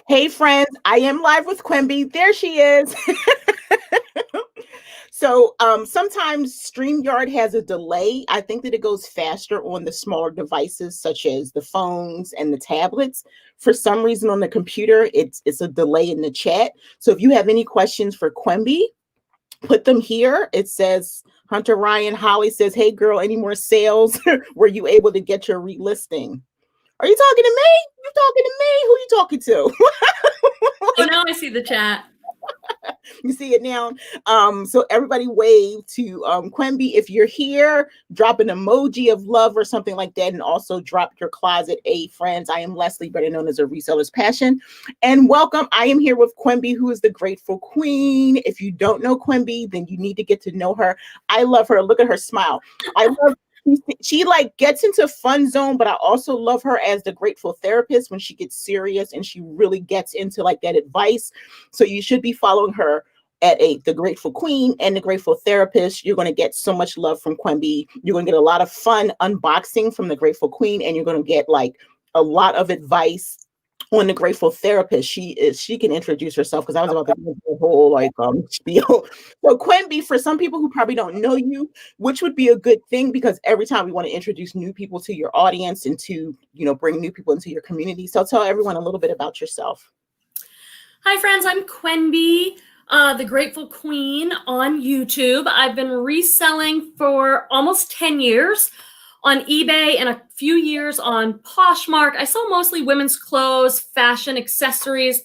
Hey friends, I am live with Quenby. There she is. So sometimes StreamYard has a delay. I think that it goes faster on the smaller devices such as the phones and the tablets. For some reason on the computer, it's a delay in the chat. So if you have any questions for Quenby, put them here. It says Hunter Ryan Holly says, "Hey girl, any more sales? Were you able to get your relisting?" Are you talking to me? You talking to me? Who you talking to? Oh, now I see the chat. You see it now. So everybody wave to Quenby. If you're here, drop an emoji of love or something like that. And also drop your closet A friends. I am Leslie, better known as a Reseller's Passion. And welcome. I am here with Quenby, who is the Grateful Queen. If you don't know Quenby, then you need to get to know her. I love her. Look at her smile. I love she like gets into fun zone, but I also love her as the grateful therapist when she gets serious and she really gets into like that advice. So you should be following her at the Grateful Queen and the Grateful Therapist. You're going to get so much love from Quenby. You're going to get a lot of fun unboxing from the Grateful Queen, and you're going to get like a lot of advice on the Grateful Therapist. She can introduce herself because I was about to go through a whole like spiel. So Quenby, for some people who probably don't know you, which would be a good thing because every time we want to introduce new people to your audience and to bring new people into your community. So tell everyone a little bit about yourself. Hi friends, I'm Quenby, the Grateful Queen on YouTube. I've been reselling for almost 10 years on eBay and a few years on Poshmark. I sell mostly women's clothes, fashion, accessories,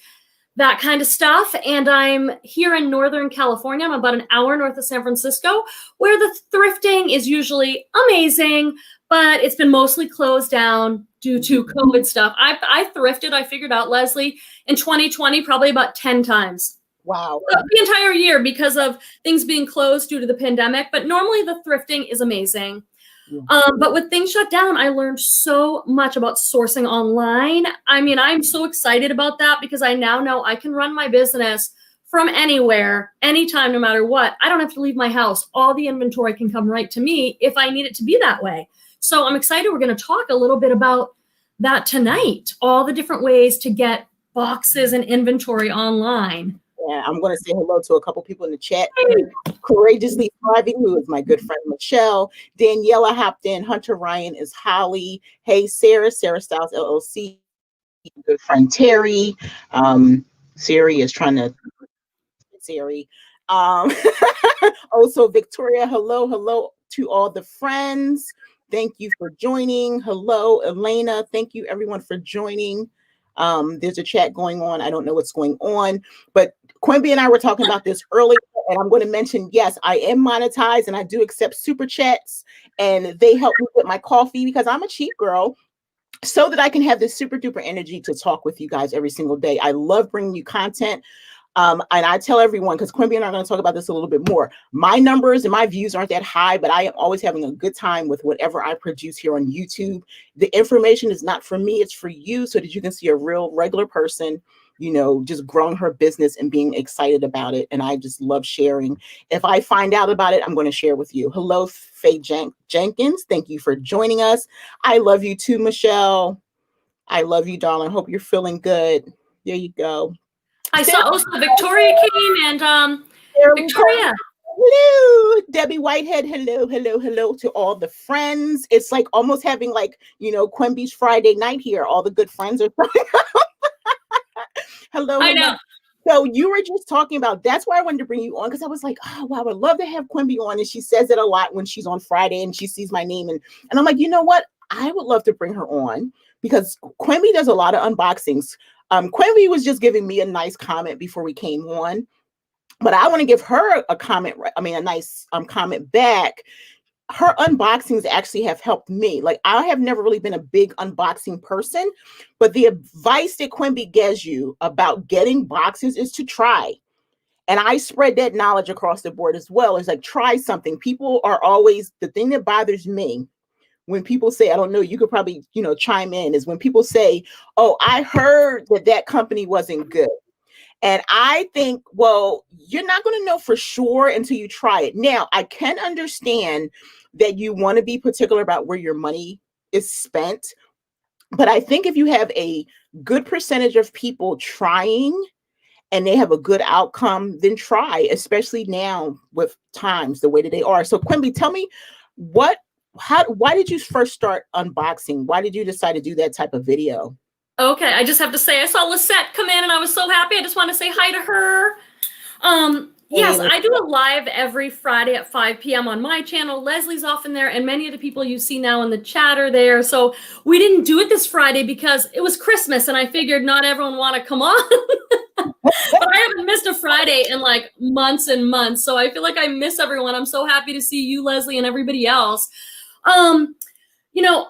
that kind of stuff. And I'm here in Northern California. I'm about an hour north of San Francisco, where the thrifting is usually amazing, but it's been mostly closed down due to COVID stuff. I thrifted, I figured out, Leslie, in 2020, probably about 10 times. Wow. The entire year because of things being closed due to the pandemic. But normally the thrifting is amazing. But with things shut down, I learned so much about sourcing online. I mean, I'm so excited about that because I now know I can run my business from anywhere, anytime, no matter what. I don't have to leave my house. All the inventory can come right to me if I need it to be that way. So I'm excited. We're going to talk a little bit about that tonight, all the different ways to get boxes and inventory online. Yeah, I'm going to say hello to a couple people in the chat. Courageously Thriving, who is my good friend Michelle. Daniela hopped in. Hunter Ryan is Holly. Hey, Sarah Styles LLC. Good friend Terry. Siri is trying to. Siri. Also, Victoria, hello to all the friends. Thank you for joining. Hello, Elena. Thank you, everyone, for joining. There's a chat going on. I don't know what's going on, but Quenby and I were talking about this earlier, and I'm going to mention, yes, I am monetized and I do accept super chats, and they help me with my coffee because I'm a cheap girl, so that I can have this super duper energy to talk with you guys every single day. I love bringing you content. And I tell everyone, because Quenby and I are going to talk about this a little bit more, my numbers and my views aren't that high, but I am always having a good time with whatever I produce here on YouTube. The information is not for me, it's for you, so that you can see a real regular person, just growing her business and being excited about it. And I just love sharing. If I find out about it, I'm going to share with you. Hello, Faye Jenkins. Thank you for joining us. I love you too, Michelle. I love you, darling. Hope you're feeling good. There you go. I saw also Victoria came and Victoria. Hello, Debbie Whitehead. Hello to all the friends. It's like almost having like, Quenby's Friday night here. All the good friends are hello. I know. So you were just talking about, that's why I wanted to bring you on, because I was like, oh, wow, I would love to have Quenby on. And she says it a lot when she's on Friday and she sees my name. And I'm like, you know what? I would love to bring her on because Quenby does a lot of unboxings. Quenby was just giving me a nice comment before we came on, but I want to give her a comment. A nice comment back. Her unboxings actually have helped me. Like, I have never really been a big unboxing person, but the advice that Quenby gives you about getting boxes is to try. And I spread that knowledge across the board as well. It's like, try something. People are always, the thing that bothers me when people say, I don't know, you could probably, chime in, is when people say, oh, I heard that company wasn't good. And I think, well, you're not going to know for sure until you try it. Now, I can understand that you want to be particular about where your money is spent. But I think if you have a good percentage of people trying and they have a good outcome, then try, especially now with times the way that they are. So Quimby, tell me why did you first start unboxing? Why did you decide to do that type of video? Okay, I just have to say I saw Lisette come in and I was so happy. I just want to say hi to her. Yes, I do a live every Friday at 5 p.m. on my channel. Leslie's often there, and many of the people you see now in the chat are there. So we didn't do it this Friday because it was Christmas, and I figured not everyone want to come on. But I haven't missed a Friday in like months and months, so I feel like I miss everyone. I'm so happy to see you, Leslie, and everybody else. You know,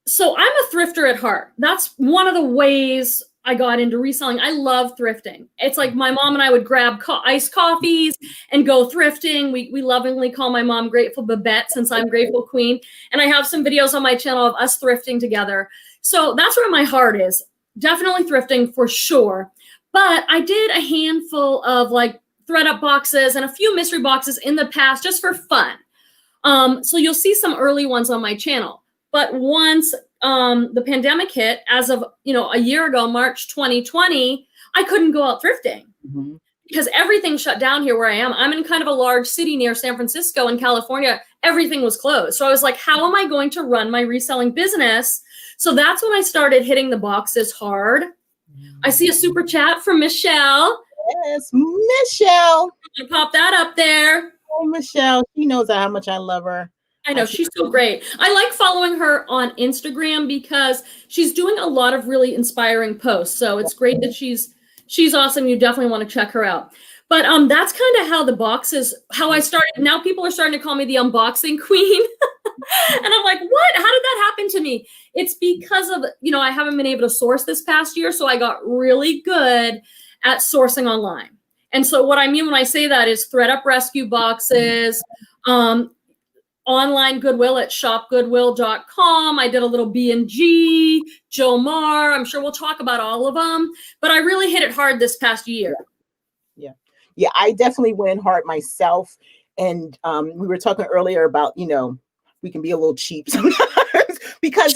so I'm a thrifter at heart. That's one of the ways I got into reselling. I love thrifting. It's like my mom and I would grab iced coffees and go thrifting. We lovingly call my mom Grateful Babette since I'm Grateful Queen. And I have some videos on my channel of us thrifting together. So that's where my heart is. Definitely thrifting for sure. But I did a handful of like thread-up boxes and a few mystery boxes in the past just for fun. So you'll see some early ones on my channel. But once the pandemic hit, as of a year ago, March 2020, I couldn't go out thrifting because everything shut down here where I am. I'm in kind of a large city near San Francisco in California. Everything was closed. So I was like, how am I going to run my reselling business? So that's when I started hitting the boxes hard. I see a super chat from Michelle. Yes, Michelle. I'm gonna pop that up there. Oh, Michelle. She knows how much I love her. I know, she's so great. I like following her on Instagram because she's doing a lot of really inspiring posts. So it's great that she's awesome. You definitely want to check her out. But that's kind of how the boxes, how I started. Now people are starting to call me the unboxing queen. And I'm like, what? How did that happen to me? It's because of, I haven't been able to source this past year. So I got really good at sourcing online. And so what I mean when I say that is thread-up rescue boxes, online Goodwill at shopgoodwill.com. I did a little B&G, Joe Mar. I'm sure we'll talk about all of them, but I really hit it hard this past year. Yeah, I definitely went in hard myself. And we were talking earlier about, we can be a little cheap sometimes because,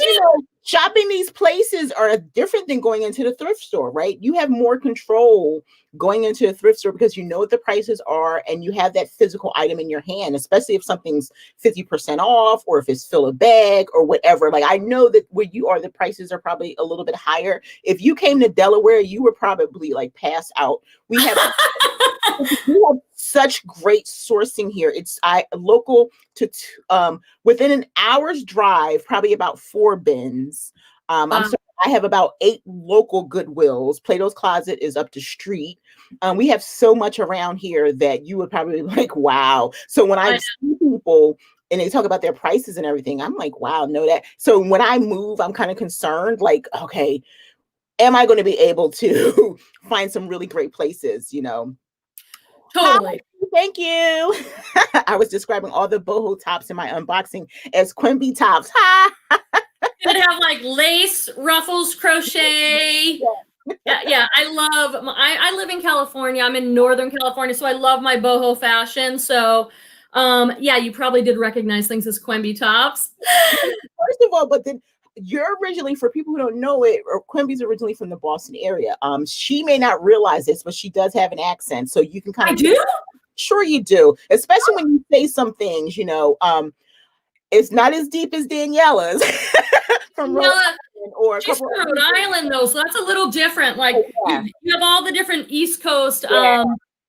shopping these places are different than going into the thrift store, right? You have more control going into a thrift store because you know what the prices are and you have that physical item in your hand, especially if something's 50% off or if it's fill a bag or whatever. Like I know that where you are, the prices are probably a little bit higher. If you came to Delaware, you were probably like passed out. We have such great sourcing here. It's local to within an hour's drive, probably about 4 bins. I'm sorry, I have about 8 local Goodwills. Plato's Closet is up the street. We have so much around here that you would probably be like, wow. So when I see people and they talk about their prices and everything, I'm like, wow, know that. So when I move, I'm kind of concerned, like, okay, am I going to be able to find some really great places, Totally. Hi, thank you. I was describing all the boho tops in my unboxing as Quimby tops. You would have like lace, ruffles, crochet. Yeah. I live in California. I'm in Northern California, so I love my boho fashion. So you probably did recognize things as Quimby tops. First of all, but then you're originally, for people who don't know it, or Quimby's originally from the Boston area. She may not realize this, but she does have an accent, so you can kind of. I do? Sure you do, especially when you say some things, it's not as deep as Daniela's from Rhode Island or she's from Rhode Island though, so that's a little different. Like you have all the different East Coast. I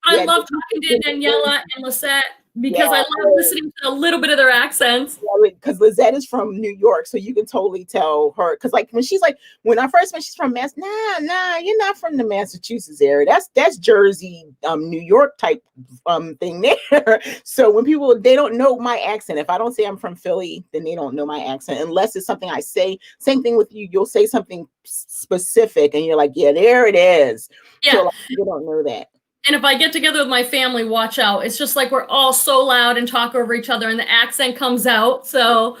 love talking to Daniela and Lisette because I love listening to a little bit of their accents. Because Lizette is from New York, so you can totally tell her. Because like when I first met, she's from Mass. Nah, you're not from the Massachusetts area. That's Jersey, New York type thing there. So when people, they don't know my accent. If I don't say I'm from Philly, then they don't know my accent unless it's something I say. Same thing with you. You'll say something specific, and you're like, yeah, there it is. Yeah, so, like, you don't know that. And if I get together with my family, watch out. It's just like we're all so loud and talk over each other and the accent comes out. So,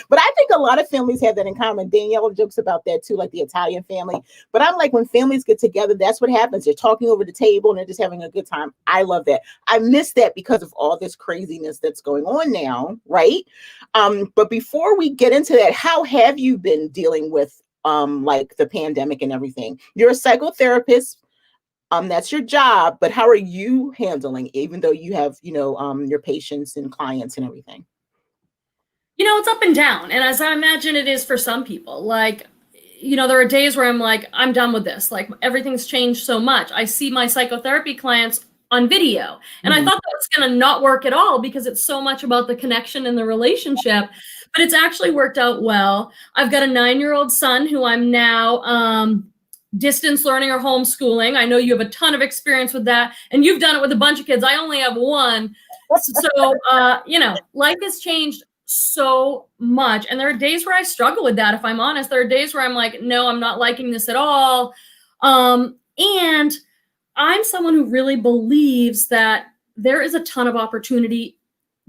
but I think a lot of families have that in common. Daniela jokes about that too, like the Italian family. But I'm like, when families get together, that's what happens. They're talking over the table and they're just having a good time. I love that. I miss that because of all this craziness that's going on now, right? But before we get into that, how have you been dealing with like the pandemic and everything. You're a psychotherapist. That's your job, but how are you handling, even though you have, your patients and clients and everything? It's up and down. And as I imagine it is for some people, like, there are days where I'm like, I'm done with this. Like, everything's changed so much. I see my psychotherapy clients on video. And I thought that was going to not work at all because it's so much about the connection and the relationship, but it's actually worked out well. I've got a 9-year-old son who I'm now distance learning or homeschooling. I know you have a ton of experience with that, and you've done it with a bunch of kids. I only have one. So, life has changed so much. And there are days where I struggle with that. If I'm honest, there are days where I'm like, no, I'm not liking this at all. And I'm someone who really believes that there is a ton of opportunity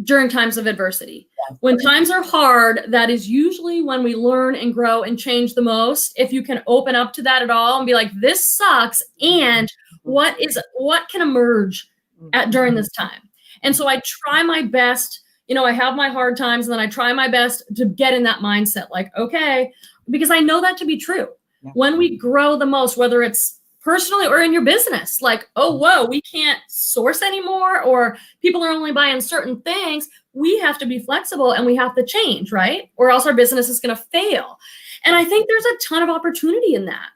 during times of adversity. When times are hard, that is usually when we learn and grow and change the most. If you can open up to that at all and be like, this sucks, and what can emerge during this time? And so I try my best. I have my hard times, and then I try my best to get in that mindset, like, okay, because I know that to be true. When we grow the most, whether it's personally or in your business, like, oh, whoa, we can't source anymore, or people are only buying certain things. We have to be flexible and we have to change, right? Or else our business is going to fail. And I think there's a ton of opportunity in that.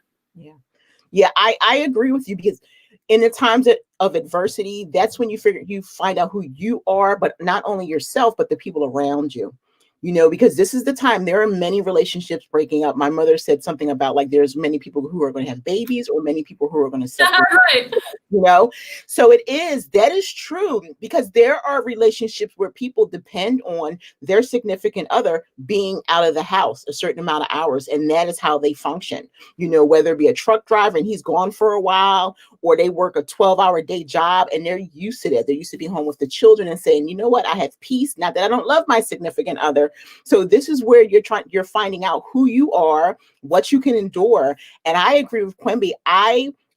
Yeah, I agree with you, because in the times of adversity, that's when you find out who you are, but not only yourself, but the people around you. Because this is the time. There are many relationships breaking up. My mother said something about, like, there's many people who are going to have babies, or many people who are going to separate. Right. So that is true, because there are relationships where people depend on their significant other being out of the house a certain amount of hours, and that is how they function. Whether it be a truck driver and he's gone for a while, or they work a 12-hour day job and they're used to that. They're used to being home with the children and saying, you know what, I have peace. Not that I don't love my significant other. So this is where you're finding out who you are, what you can endure. And I agree with Quenby.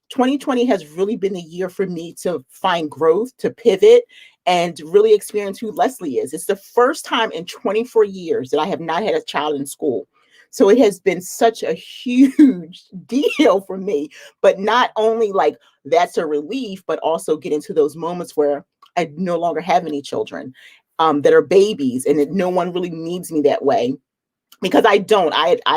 2020 has really been a year for me to find growth, to pivot, and really experience who Leslie is. It's the first time in 24 years that I have not had a child in school. So it has been such a huge deal for me, but not only like that's a relief, but also get into those moments where I no longer have any children that are babies, and that no one really needs me that way. Because I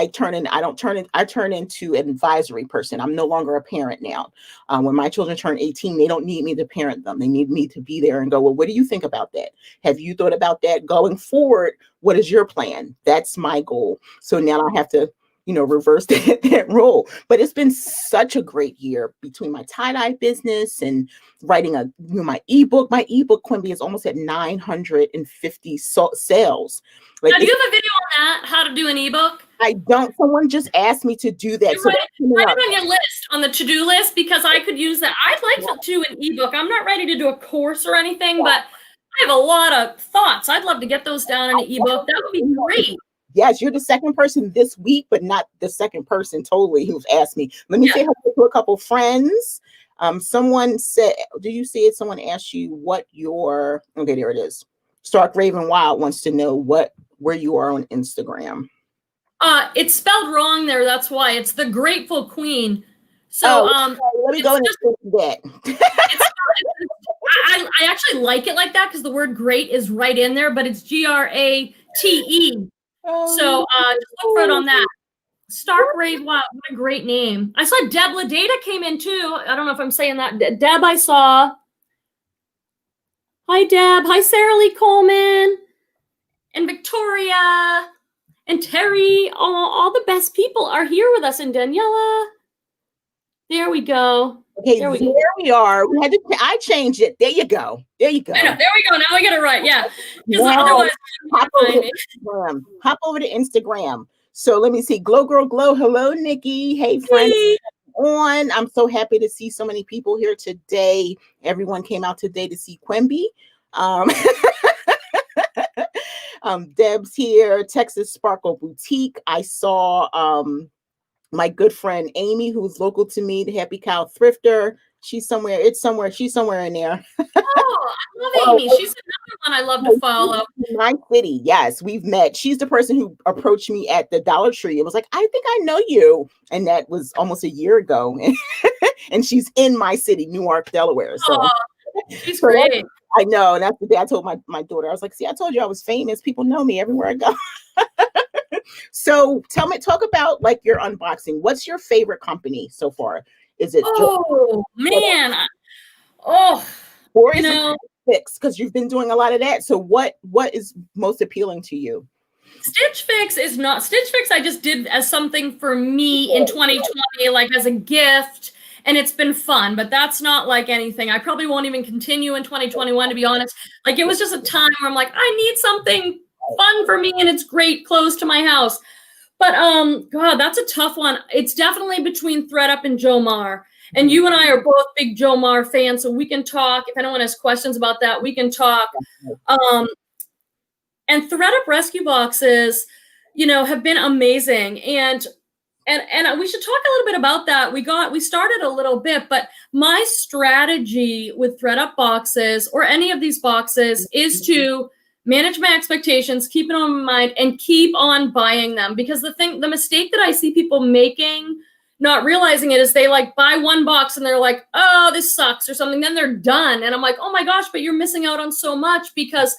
turn into an advisory person. I'm no longer a parent now. When my children turn 18, they don't need me to parent them. They need me to be there and go, well, what do you think about that? Have you thought about that going forward? What is your plan? That's my goal. So now I have to, reverse that role. But it's been such a great year between my tie-dye business and writing my ebook. My ebook, Quenby, is almost at 950 sales. Now, do you have a video on that, how to do an ebook? I don't. Someone just asked me to do that. So write it on your list, on the to-do list, because I could use that. I'd like to do an ebook. I'm not ready to do a course or anything, but I have a lot of thoughts. I'd love to get those down in an ebook. That would be great. Yes, you're the second person this week, but not the second person totally who's asked me. Let me say hello to a couple friends. Someone said, do you see it? Someone asked you what your, okay, there it is. Stark Raven Wild wants to know where you are on Instagram. It's spelled wrong there. That's why. It's the Grateful Queen. So let me go and fix that. I actually like it like that because the word great is right in there, but it's GRATE. So just look for it on that. Stark Rave, wow, what a great name. I saw Deb Ladata came in too. I don't know if I'm saying that. Deb, I saw. Hi, Deb. Hi, Sarah Lee Coleman. And Victoria. And Terry. All the best people are here with us. And Daniela. There we go. Okay, there we are. I changed it. There you go. There you go. There we go. Now I get it right. Yeah. Because otherwise, hop over to Instagram. So let me see. Glow Girl Glow. Hello, Nikki. Hey, friends. Hey. I'm so happy to see so many people here today. Everyone came out today to see Quenby. Deb's here. Texas Sparkle Boutique. I saw my good friend Amy, who's local to me, the Happy Cow Thrifter. She's somewhere. It's somewhere. She's somewhere in there. Oh, I love Oh, Amy. She's another one I love to follow. in my city. Yes, we've met. She's the person who approached me at the Dollar Tree. It was like, I think I know you. And that was almost a year ago. And she's in my city, Newark, Delaware. So, Oh, she's great. I know. And that's the day I told my daughter, I was like, see, I told you I was famous. People know me everywhere I go. So talk about like your unboxing. What's your favorite company so far? Is it Oh man. Oh, or you is know, it Fix? Because you've been doing a lot of that. So what is most appealing to you? Stitch Fix is not Stitch Fix. I just did as something for me in 2020, like as a gift, and it's been fun. But that's not like anything. I probably won't even continue in 2021, to be honest. Like it was just a time where I'm like, I need something fun for me, and it's great close to my house. But God, that's a tough one. It's definitely between ThreadUp and Jomar. And you and I are both big Jomar fans, so we can talk. If anyone has questions about that, we can talk. And ThreadUp rescue boxes, have been amazing. And we should talk a little bit about that. We started a little bit, but my strategy with ThreadUp boxes or any of these boxes is to manage my expectations, keep it on my mind, and keep on buying them. Because the mistake that I see people making, not realizing it, is they like buy one box and they're like, oh, this sucks or something. Then they're done. And I'm like, oh my gosh, but you're missing out on so much, because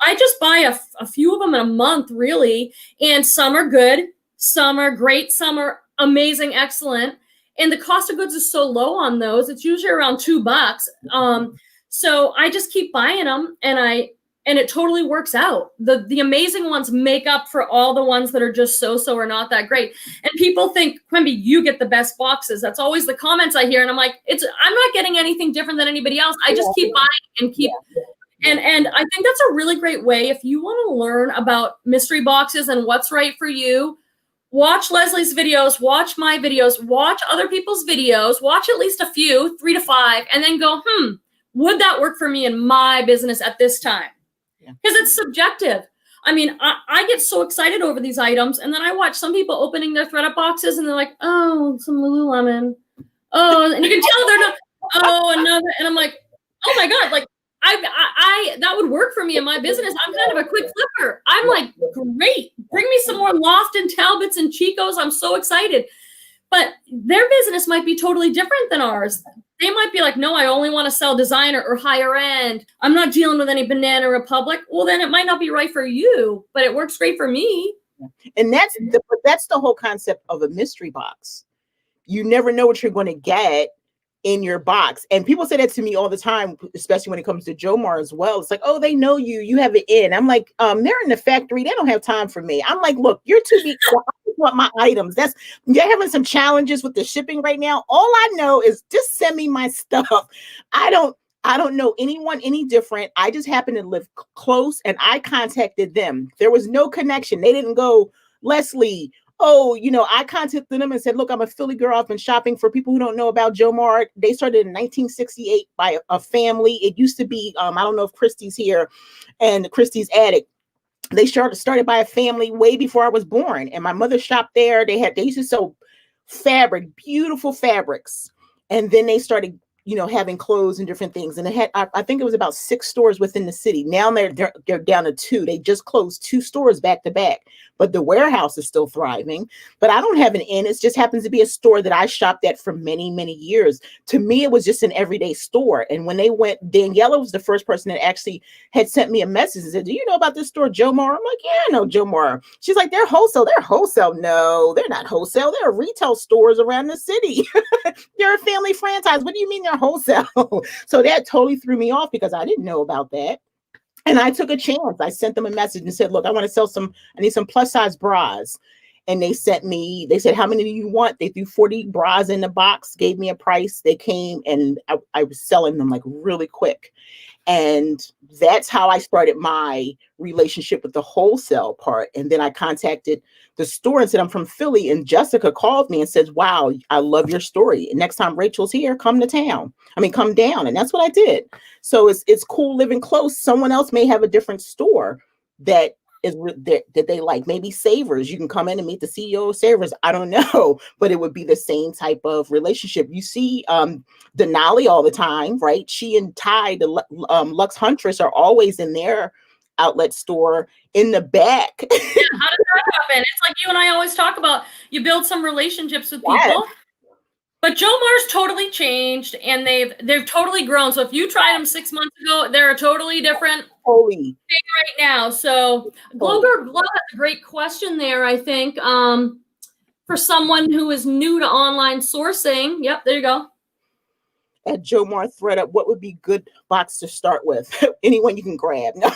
I just buy a few of them in a month, really. And some are good, some are great, some are amazing, excellent. And the cost of goods is so low on those. It's usually around $2. So I just keep buying them, and it totally works out. The amazing ones make up for all the ones that are just so or not that great. And people think, Quenby, you get the best boxes. That's always the comments I hear. And I'm like, I'm not getting anything different than anybody else. I just keep buying and keep. And I think that's a really great way. If you want to learn about mystery boxes and what's right for you, watch Leslie's videos, watch my videos, watch other people's videos, watch at least a few, 3 to 5, and then go, would that work for me in my business at this time? Because it's subjective. I mean, I get so excited over these items, and then I watch some people opening their ThreadUp boxes, and they're like, oh, some Lululemon. Oh, and you can tell they're not, oh, another. And I'm like, oh my God, like, I that would work for me in my business. I'm kind of a quick flipper. I'm like, great, bring me some more Loft and Talbots and Chicos. I'm so excited. But their business might be totally different than ours. They might be like, no, I only want to sell designer or higher end. I'm not dealing with any Banana Republic. Well, then it might not be right for you, but it works great for me. And that's the whole concept of a mystery box. You never know what you're going to get in your box. And people say that to me all the time, especially when it comes to Jomar as well. It's like, oh, they know you have it in. I'm like, they're in the factory. They don't have time for me. I'm like, look, you're too big. I just want my items. They're having some challenges with the shipping right now. All I know is just send me my stuff. I don't know anyone any different. I just happen to live close, and I contacted them. There was no connection. They didn't go, Leslie, oh, I contacted them and said, look, I'm a Philly girl. I've been shopping. For people who don't know about Jomar, they started in 1968 by a family. It used to be, I don't know if Christy's here, and Christy's Attic. They started by a family way before I was born. And my mother shopped there. They used to sell fabric, beautiful fabrics. And then they started, having clothes and different things. And it had, I think it was about 6 stores within the city. Now they're down to 2. They just closed 2 stores back to back, but the warehouse is still thriving. But I don't have an in. It just happens to be a store that I shopped at for many, many years. To me, it was just an everyday store. And when they went, Daniela was the first person that actually had sent me a message and said, do you know about this store, Jomar? I'm like, yeah, I know Jomar. She's like, they're wholesale. They're wholesale. No, they're not wholesale. They're retail stores around the city. They're a family franchise. What do you mean they're wholesale? So that totally threw me off because I didn't know about that. And I took a chance. I sent them a message and said, look, I want to sell I need some plus size bras. And they said, how many do you want? They threw 40 bras in the box, gave me a price. They came, and I was selling them like really quick. And that's how I started my relationship with the wholesale part. And then I contacted the store and said, I'm from Philly. And Jessica called me and said, wow, I love your story. And next time Rachel's here, come down. And that's what I did. So it's cool living close. Someone else may have a different store that that they like. Maybe Savers, you can come in and meet the CEO of Savers. I don't know, but it would be the same type of relationship. You see Denali all the time, right? She and Ty, the Lux Huntress, are always in their outlet store in the back. Yeah, how does that happen? It's like you and I always talk about, you build some relationships with people. Yes. But Joe Mar's totally changed, and they've totally grown. So if you tried them 6 months ago, they're a totally different thing right now. So Glover Glove has a great question there, I think, for someone who is new to online sourcing. Yep, there you go. At Joe Mar Thread Up, what would be good box to start with? Anyone you can grab. No,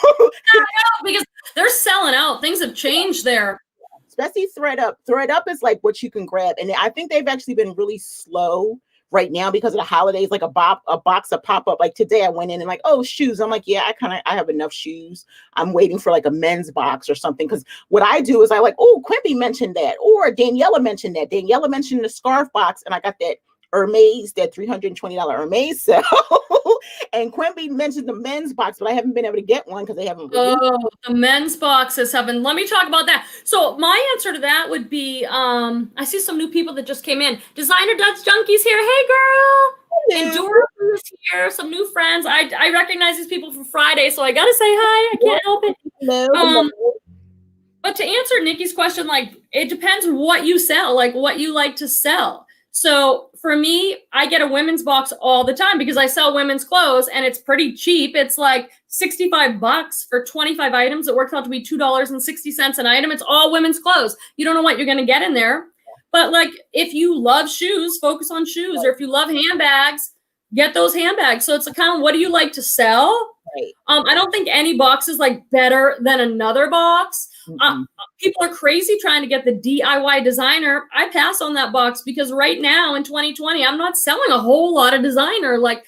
because they're selling out. Things have changed there. Especially Thread Up. Thread Up is like what you can grab. And I think they've actually been really slow right now because of the holidays, like a box of pop up. Like today I went in and like, oh, shoes. I'm like, yeah, I have enough shoes. I'm waiting for like a men's box or something. Because what I do is I like, oh, Quenby mentioned that, or Daniela mentioned that. Daniela mentioned the scarf box, and I got that Hermes, that $320 Hermes sale. And Quenby mentioned the men's box, but I haven't been able to get one because they haven't released. Oh, the men's boxes haven't. Let me talk about that. So my answer to that would be, I see some new people that just came in. Designer Dutch Junkies here. Hey, girl. Hello. And Dora is here. Some new friends. I recognize these people from Friday, so I got to say hi. I can't help it. Hello. But to answer Nikki's question, like, it depends what you sell, like what you like to sell. So for me, I get a women's box all the time because I sell women's clothes and it's pretty cheap. It's like $65 for 25 items. It works out to be $2.60 an item. It's all women's clothes. You don't know what you're going to get in there. But like, if you love shoes, focus on shoes. Or if you love handbags, get those handbags. So it's a kind of, what do you like to sell? Right. I don't think any box is like better than another box. People are crazy trying to get the DIY designer. I pass on that box because right now in 2020, I'm not selling a whole lot of designer. Like,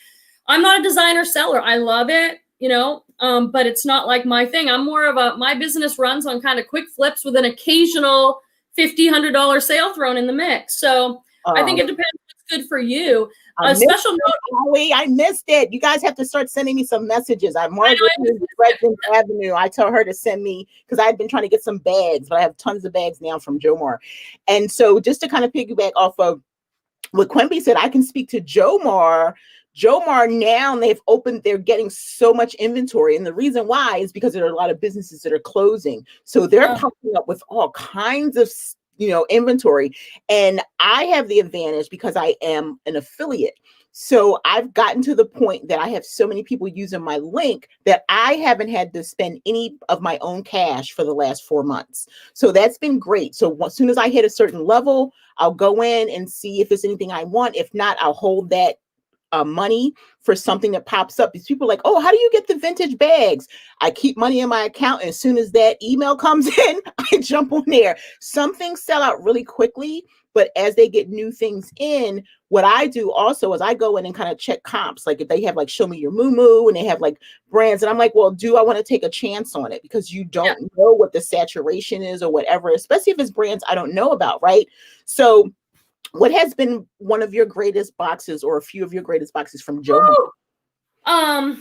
I'm not a designer seller. I love it, but it's not like my thing. I'm more of my business runs on kind of quick flips with an occasional $50, $100 sale thrown in the mix. So I think it depends what's good for you. A special note. Holly, I missed it. You guys have to start sending me some messages. I'm Margaret in Redmond Avenue. I tell her to send me, because I've been trying to get some bags, but I have tons of bags now from Joe Mar. And so just to kind of piggyback off of what Quenby said, I can speak to Joe Mar. Joe Mar now, they're getting so much inventory. And the reason why is because there are a lot of businesses that are closing. So they're popping up with all kinds of inventory. And I have the advantage because I am an affiliate. So I've gotten to the point that I have so many people using my link that I haven't had to spend any of my own cash for the last 4 months. So that's been great. So as soon as I hit a certain level, I'll go in and see if there's anything I want. If not, I'll hold that money for something that pops up. These people are like, oh, how do you get the vintage bags? I keep money in my account. And as soon as that email comes in, I jump on there. Some things sell out really quickly, but as they get new things in, what I do also is I go in and kind of check comps. Like if they have like Show Me Your Moo and they have like brands, and I'm like, well, do I want to take a chance on it? Because you don't know what the saturation is or whatever, especially if it's brands I don't know about, right? So what has been one of your greatest boxes or a few of your greatest boxes from Joe Mar?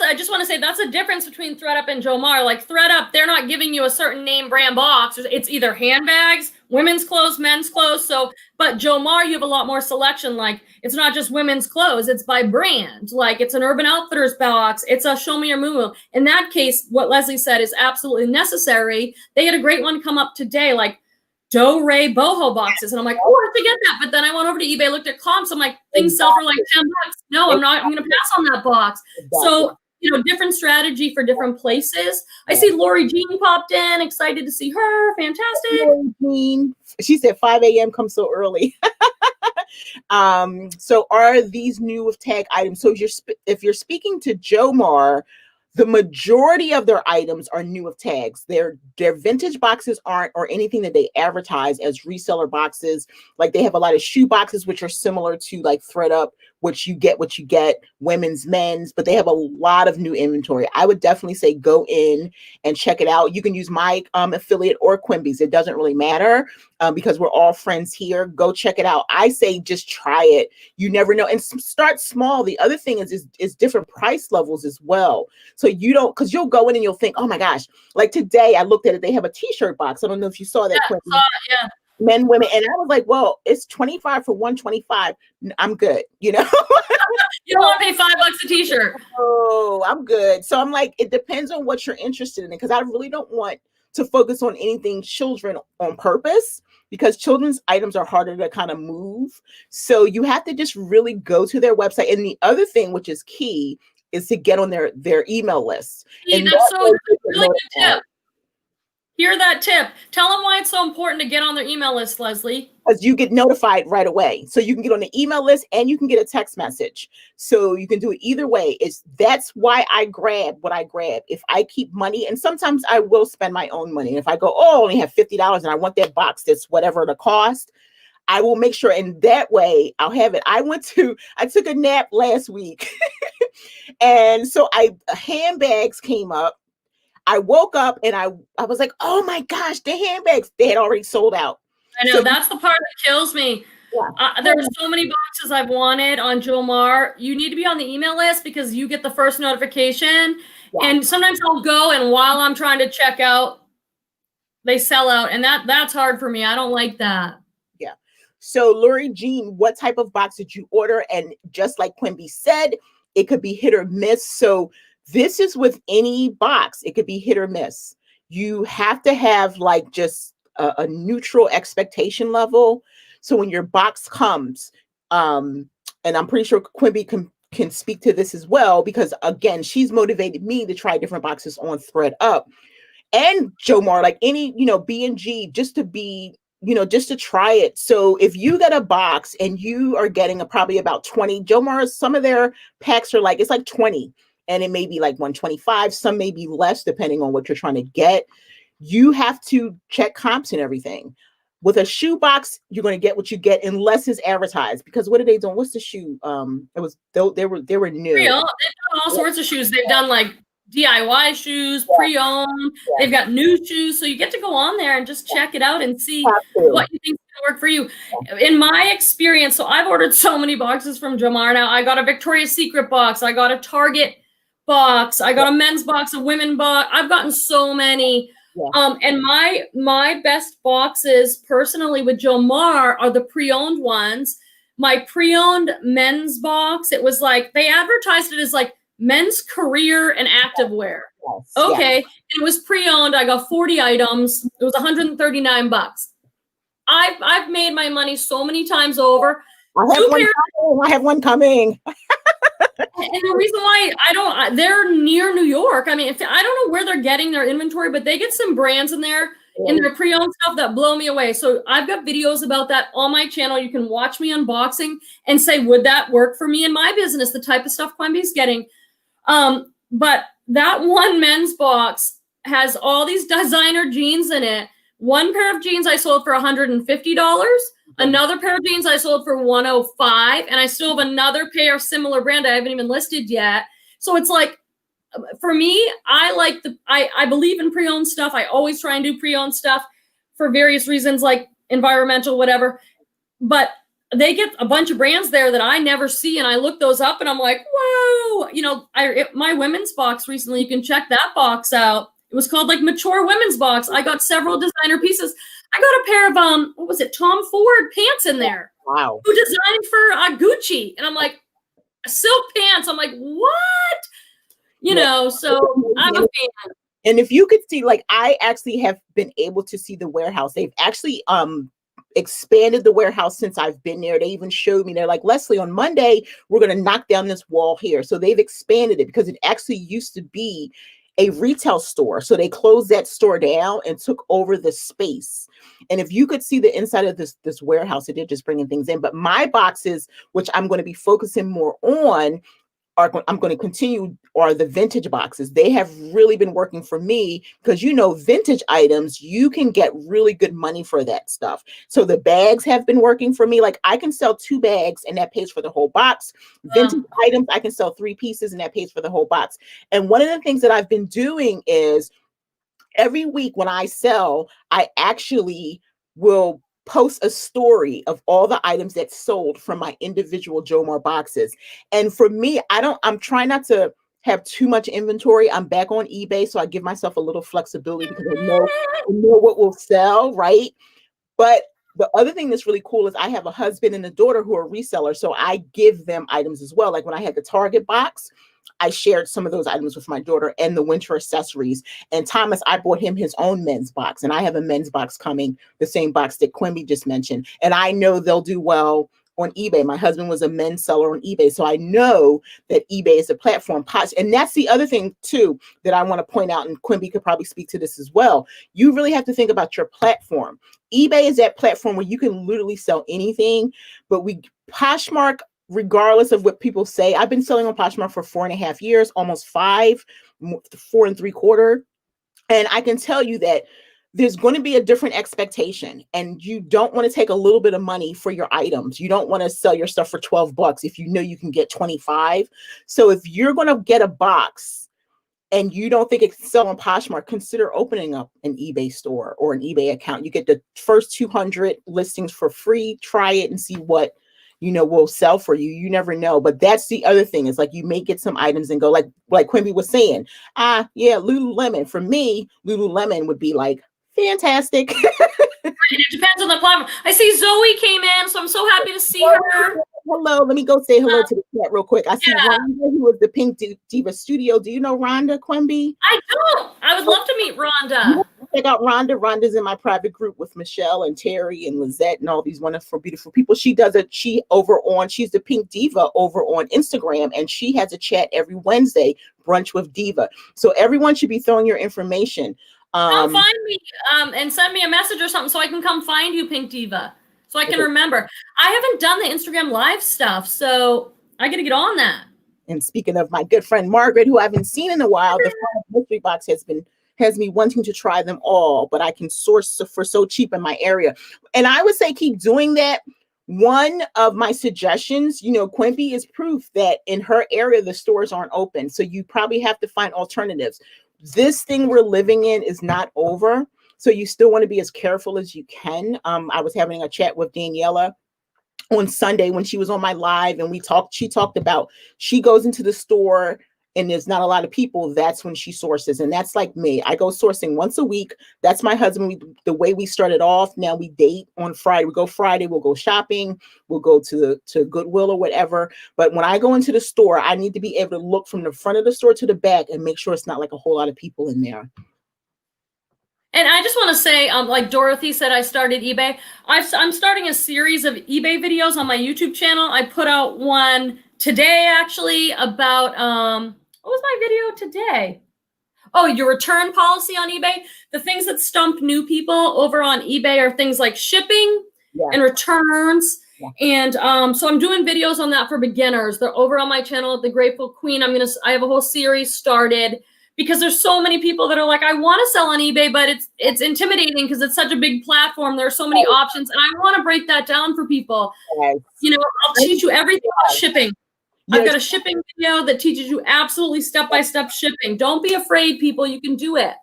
I just want to say that's a difference between ThreadUp and Joe Mar. Like ThreadUp, they're not giving you a certain name brand box. It's either handbags, women's clothes, men's clothes. But Joe Mar, you have a lot more selection. Like it's not just women's clothes, it's by brand. Like it's an Urban Outfitters box. It's a Show Me Your Moo. In that case, what Leslie said is absolutely necessary. They had a great one come up today, like Do Ray boho boxes. And I'm like, oh, I have to get that. But then I went over to eBay, looked at comps. I'm like, things sell for like $10. No, I'm not. I'm going to pass on that box. So, different strategy for different places. I see Lori Jean popped in. Excited to see her. Fantastic. Lori Jean. She said 5 a.m. comes so early. So are these new with tag items? So if you're speaking to Joe Mar, the majority of their items are new with tags. Their vintage boxes aren't, or anything that they advertise as reseller boxes. Like they have a lot of shoe boxes, which are similar to like ThreadUp, which you get, women's, men's, but they have a lot of new inventory. I would definitely say go in and check it out. You can use my affiliate or Quenby's. It doesn't really matter. because we're all friends here. Go check it out. I say just try it. You never know, and start small. The other thing is different price levels as well. So you don't, because you'll go in and you'll think, oh my gosh, like today I looked at it. They have a T-shirt box. I don't know if you saw that, Quentin. Yeah. Men, women, and I was like, well, it's 25 for 125. I'm good, you know. You don't want to pay $5 a T-shirt. Oh, I'm good. So I'm like, it depends on what you're interested in, because I really don't want to focus on anything children on purpose, because children's items are harder to kind of move. So you have to just really go to their website. And the other thing, which is key, is to get on their email list. See, that's so really good tip. Hear that tip. Tell them why it's so important to get on their email list, Leslie. Because you get notified right away. So you can get on the email list and you can get a text message. So you can do it either way. That's why I grab what I grab. If I keep money, and sometimes I will spend my own money. And if I go, oh, I only have $50 and I want that box that's whatever the cost, I will make sure, and that way I'll have it. I took a nap last week. And so handbags came up. I woke up and I was like, oh my gosh, the handbags, they had already sold out. I know, so that's the part that kills me. Yeah. There's so many boxes I've wanted on Jomar. You need to be on the email list because you get the first notification. Yeah. And sometimes I'll go, and while I'm trying to check out, they sell out. And that's hard for me. I don't like that. Yeah. So Lori Jean, what type of box did you order? And just like Quenby said, it could be hit or miss. So this is with any box. It could be hit or miss. You have to have like just a neutral expectation level. So when your box comes, and I'm pretty sure Quenby can speak to this as well, because again, she's motivated me to try different boxes on ThreadUp and Jomar, like any, B&G, just to try it. So if you get a box and you are getting probably about 20, Jomar, some of their packs are like, it's like 20. And it may be like 125, some may be less depending on what you're trying to get. You have to check comps and everything. With a shoe box, you're going to get what you get unless it's advertised. Because what are they doing? What's the shoe? They were new. Pre-owned. They've done all sorts of shoes. They've done like DIY shoes, pre-owned. Yeah. They've got new shoes. So you get to go on there and just check it out and see what you think is going to work for you. In my experience, so I've ordered so many boxes from Jomar now. I got a Victoria's Secret box. I got a Target box. I got a men's box, a women box. I've gotten so many. Yeah. And my best boxes personally with Jomar are the pre-owned ones. My pre-owned men's box, it was like, they advertised it as like men's career and activewear. Yes. Okay. Yes. It was pre-owned. I got 40 items. It was $139. I've made my money so many times over. I have one coming. And the reason why they're near New York. I mean, I don't know where they're getting their inventory, but they get some brands in there in their pre-owned stuff that blow me away. So I've got videos about that on my channel. You can watch me unboxing and say, would that work for me in my business? The type of stuff Quenby's getting. But that one men's box has all these designer jeans in it. One pair of jeans I sold for $150. Another pair of jeans I sold for $105, and I still have another pair of similar brand I haven't even listed yet. So it's like, for me, I believe in pre-owned stuff. I always try and do pre-owned stuff for various reasons, like environmental, whatever. But they get a bunch of brands there that I never see, and I look those up, and I'm like, whoa! My women's box recently, you can check that box out. It was called like Mature Women's Box. I got several designer pieces. I got a pair of what was it, Tom Ford pants in there. Wow. Who designed for Gucci, and I'm like, silk pants. I'm like, what? So I'm a fan. And if you could see, like, I actually have been able to see the warehouse. They've actually expanded the warehouse since I've been there. They even showed me, they're like, Leslie, on Monday we're going to knock down this wall here. So they've expanded it because it actually used to be a retail store. So they closed that store down and took over the space. And if you could see the inside of this warehouse, it did just bringing things in. But my boxes, which I'm going to be focusing more on, I'm going to continue, are the vintage boxes. They have really been working for me because, vintage items, you can get really good money for that stuff. So the bags have been working for me. Like, I can sell 2 bags and that pays for the whole box. Vintage items, I can sell 3 pieces and that pays for the whole box. And one of the things that I've been doing is every week when I sell, I actually will post a story of all the items that sold from my individual Jomar boxes. And for me, I'm trying not to have too much inventory. I'm back on eBay, so I give myself a little flexibility because I know what will sell, right? But the other thing that's really cool is I have a husband and a daughter who are resellers, so I give them items as well. Like when I had the Target box, I shared some of those items with my daughter and the winter accessories. And Thomas, I bought him his own men's box, and I have a men's box coming, the same box that Quenby just mentioned. And I know they'll do well on eBay. My husband was a men's seller on eBay, so I know that eBay is a platform. And that's the other thing too that I want to point out, and Quenby could probably speak to this as well. You really have to think about your platform. eBay is that platform where you can literally sell anything, but Poshmark, regardless of what people say, I've been selling on Poshmark for 4.5 years, almost 5, 4 3/4. And I can tell you that there's going to be a different expectation, and you don't want to take a little bit of money for your items. You don't want to sell your stuff for $12 if you know you can get 25. So if you're going to get a box and you don't think it can sell on Poshmark, consider opening up an eBay store or an eBay account. You get the first 200 listings for free. Try it and see what will sell for you. You never know. But that's the other thing, is like you may get some items and go like Quenby was saying, yeah, Lululemon. For me, Lululemon would be like fantastic. And it depends on the platform. I see Zoe came in, so I'm so happy to see her. Hello, let me go say hello to the chat real quick. I see Rhonda, who was the Pink Diva Studio. Do you know Rhonda, Quenby? I don't. I would love to meet Rhonda. Check out Rhonda. Rhonda's in my private group with Michelle and Terry and Lizette and all these wonderful, beautiful people. She's the Pink Diva over on Instagram, and she has a chat every Wednesday, Brunch with Diva. So everyone should be throwing your information. Come find me and send me a message or something so I can come find you, Pink Diva, so I can remember. I haven't done the Instagram live stuff, so I got to get on that. And speaking of my good friend Margaret, who I haven't seen in a while, the mystery box has me wanting to try them all, but I can source for so cheap in my area. And I would say keep doing that. One of my suggestions, Quenby is proof that in her area, the stores aren't open. So you probably have to find alternatives. This thing we're living in is not over. So you still want to be as careful as you can. I was having a chat with Daniela on Sunday when she was on my live, and she talked about, she goes into the store and there's not a lot of people. That's when she sources. And that's like me. I go sourcing once a week. That's my husband. The way we started off, now we date on Friday. We go Friday, we'll go shopping, we'll go to Goodwill or whatever. But when I go into the store, I need to be able to look from the front of the store to the back and make sure it's not like a whole lot of people in there. And I just want to say, like Dorothy said, I started eBay. I'm starting a series of eBay videos on my YouTube channel. I put out one today, actually, about, what was my video today? Oh, your return policy on eBay. The things that stump new people over on eBay are things like shipping and returns. Yeah. And so I'm doing videos on that for beginners. They're over on my channel at The Grateful Queen. I have a whole series started, because there's so many people that are like, I want to sell on eBay, but it's intimidating because it's such a big platform. There are so many options, and I want to break that down for people. Yes. I'll teach you everything about shipping. Yes. I've got a shipping video that teaches you absolutely step-by-step shipping. Don't be afraid, people. You can do it.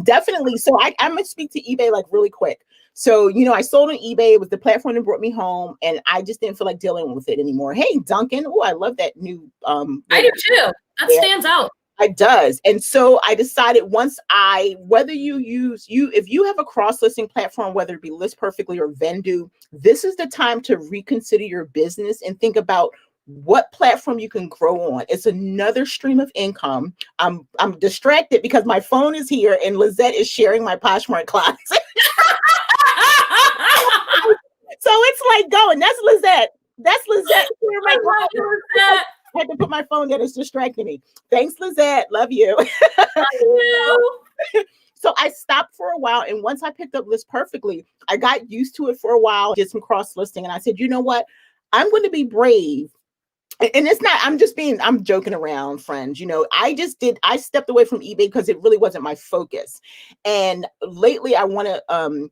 Definitely. So I'm going to speak to eBay like really quick. So, I sold on eBay. It was the platform that brought me home, and I just didn't feel like dealing with it anymore. Hey, Duncan. Oh, I love that new. I do too. That stands out. It does. And so I decided if you have a cross-listing platform, whether it be List Perfectly or Vendu, this is the time to reconsider your business and think about what platform you can grow on. It's another stream of income. I'm distracted because my phone is here and Lizette is sharing my Poshmark closet. So it's like going, that's Lizette. I had to put my phone down. It's distracting me. Thanks, Lizette. Love you. Love you. So I stopped for a while. And once I picked up List Perfectly, I got used to it for a while, did some cross-listing. And I said, you know what? I'm going to be brave. And it's not, I'm joking around, friends. I stepped away from eBay because it really wasn't my focus. And lately I want to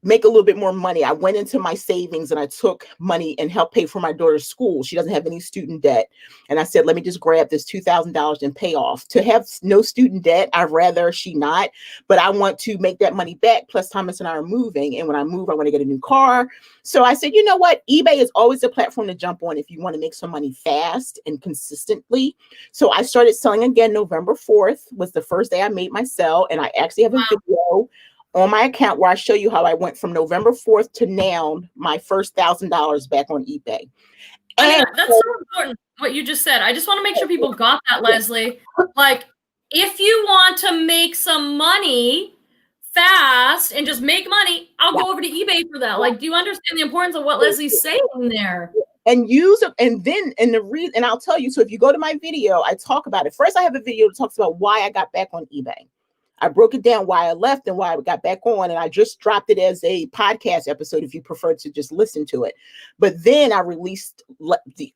make a little bit more money. I went into my savings and I took money and helped pay for my daughter's school. She doesn't have any student debt. And I said, let me just grab this $2,000 and pay off. To have no student debt, I'd rather she not, but I want to make that money back. Plus Thomas and I are moving. And when I move, I want to get a new car. So I said, you know what? eBay is always a platform to jump on if you want to make some money fast and consistently. So I started selling again. November 4th was the first day I made my sell. And I actually have a video on my account where I show you how I went from November 4th to now, my first $1,000 back on eBay. I mean, that's so important, what you just said. I just want to make sure people got that, Leslie. Like, if you want to make some money fast and just make money, I'll go over to eBay for that. Like, do you understand the importance of what Leslie's saying there? And use it, and then the reason, and I'll tell you. So if you go to my video, I talk about it. First, I have a video that talks about why I got back on eBay. I broke it down why I left and why I got back on, and I just dropped it as a podcast episode if you prefer to just listen to it. But then I released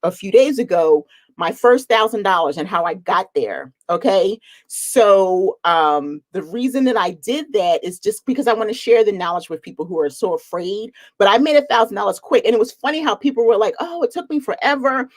a few days ago my first $1,000 and how I got there. Okay. So the reason that I did that is just because I want to share the knowledge with people who are so afraid. But I made $1,000 quick. And it was funny how people were like, oh, it took me forever.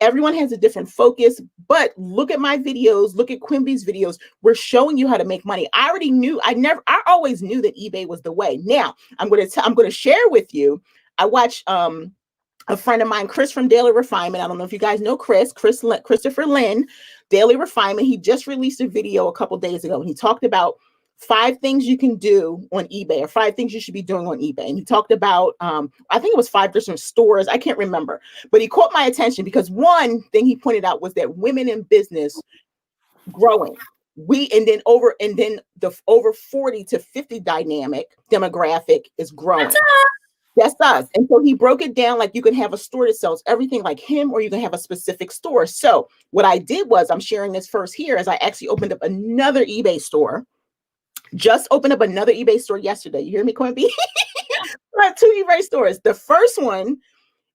Everyone has a different focus, but look at my videos, look at Quenby's videos. We're showing you how to make money. I already knew, I always knew that eBay was the way. Now I'm going to share with you. I watched a friend of mine, Chris from Daily Refinement. I don't know if you guys know Christopher Lynn, Daily Refinement. He just released a video a couple days ago and he talked about 5 things you can do on eBay, or 5 things you should be doing on eBay. And he talked about, I think it was 5 different stores. I can't remember, but he caught my attention because one thing he pointed out was that women in business growing. And then the over 40 to 50 demographic is growing. That's us. And so he broke it down like you can have a store that sells everything like him, or you can have a specific store. So what I did was, I'm sharing this first here, as I actually opened up another eBay store. Just opened up another eBay store yesterday. You hear me, Quenby? I have 2 eBay stores. The first one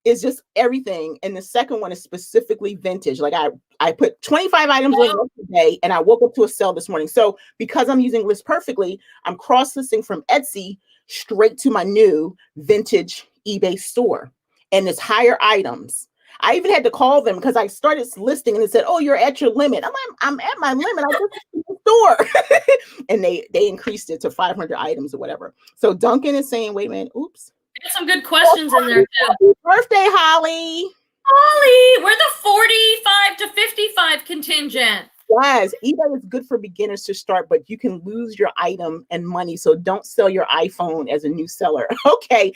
is just everything, and the second one is specifically vintage. Like I put 25 items on yesterday, and I woke up to a sale this morning. So because I'm using List Perfectly, I'm cross-listing from Etsy straight to my new vintage eBay store, and it's higher items. I even had to call them because I started listing and it said, "Oh, you're at your limit." I'm at my limit. I just went to the store, and they increased it to 500 items or whatever. So Duncan is saying, "Wait a minute, oops." There's some good questions in there too. Happy birthday, Holly! Holly, we're the 45 to 55 contingent. Yes, eBay is good for beginners to start, but you can lose your item and money. So don't sell your iPhone as a new seller. Okay.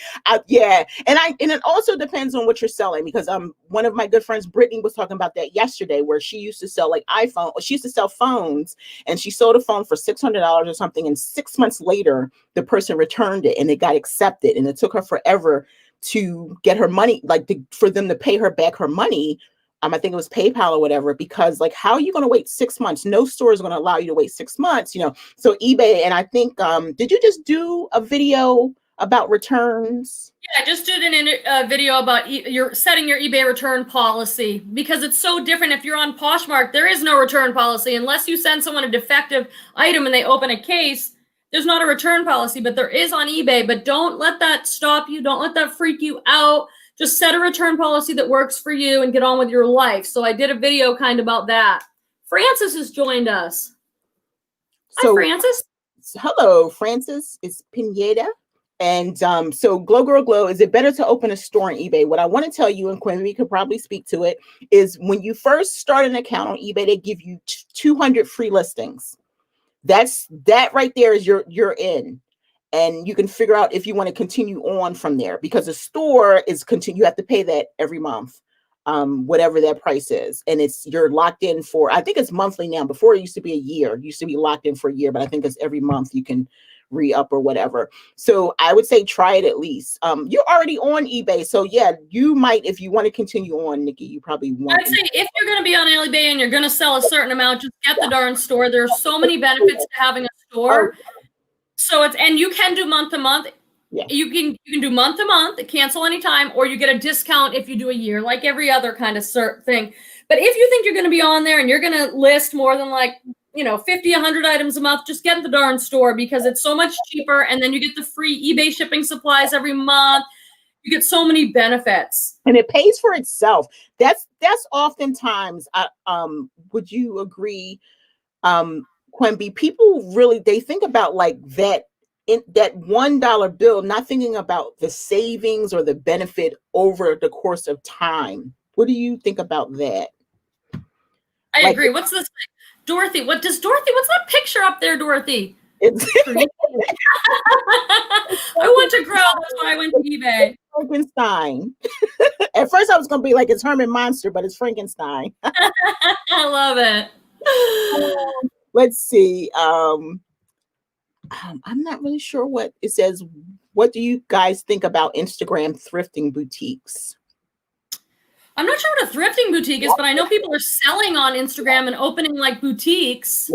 Yeah. And it also depends on what you're selling, because one of my good friends, Brittany, was talking about that yesterday, where she used to sell like she used to sell phones, and she sold a phone for $600 or something. And 6 months later, the person returned it and it got accepted. And it took her forever to get her money, for them to pay her back her money. I think it was PayPal or whatever, because like, how are you going to wait 6 months? No store is going to allow you to wait 6 months, So eBay, and I think, did you just do a video about returns? Yeah, I just did a video about setting your eBay return policy, because it's so different. If you're on Poshmark, there is no return policy unless you send someone a defective item and they open a case. There's not a return policy, but there is on eBay. But don't let that stop you. Don't let that freak you out. Just set a return policy that works for you and get on with your life. So I did a video kind of about that. Francis has joined us. Hi, Francis. Hello, Francis. It's Pineda. And so Glow Girl Glow, is it better to open a store on eBay? What I want to tell you, and Quenby could probably speak to it, is when you first start an account on eBay, they give you 200 free listings. That right there is you're in. And you can figure out if you want to continue on from there, because a store is you have to pay that every month, whatever that price is. And you're locked in for, I think it's monthly now. Before it used to be a year, it used to be locked in for a year, but I think it's every month you can re-up or whatever. So I would say try it at least. You're already on eBay. So yeah, you might, if you want to continue on, Nikki, you probably want. I'd say if you're going to be on eBay and you're going to sell a certain amount, just get the darn store. There's so many benefits to having a store. So and you can do month to month. Yeah. You can do month to month, cancel anytime, or you get a discount if you do a year, like every other kind of thing. But if you think you're going to be on there and you're going to list more than like 50, 100 items a month, just get the darn store because it's so much cheaper. And then you get the free eBay shipping supplies every month. You get so many benefits. And it pays for itself. That's oftentimes, would you agree, Quenby, people really, they think about like that, in that $1 bill, not thinking about the savings or the benefit over the course of time. What do you think about that? I agree. What's this? Dorothy, what's that picture up there, Dorothy? It's I want to grow. That's why I went to eBay. Frankenstein. At first I was going to be like, it's Herman Monster, but it's Frankenstein. I love it. Let's see. I'm not really sure what it says. What do you guys think about Instagram thrifting boutiques? I'm not sure what a thrifting boutique is, but I know people are selling on Instagram and opening like boutiques.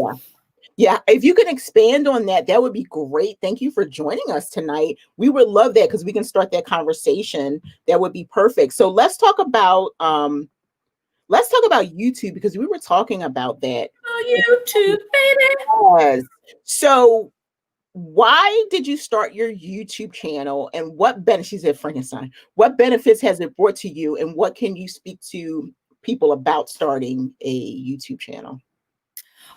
Yeah. If you can expand on that, that would be great. Thank you for joining us tonight. We would love that because we can start that conversation. That would be perfect. So let's talk about YouTube, because we were talking about that. Oh, YouTube, baby. Yes. So why did you start your YouTube channel, and what benefits, she said Frankenstein, what benefits has it brought to you, and what can you speak to people about starting a YouTube channel?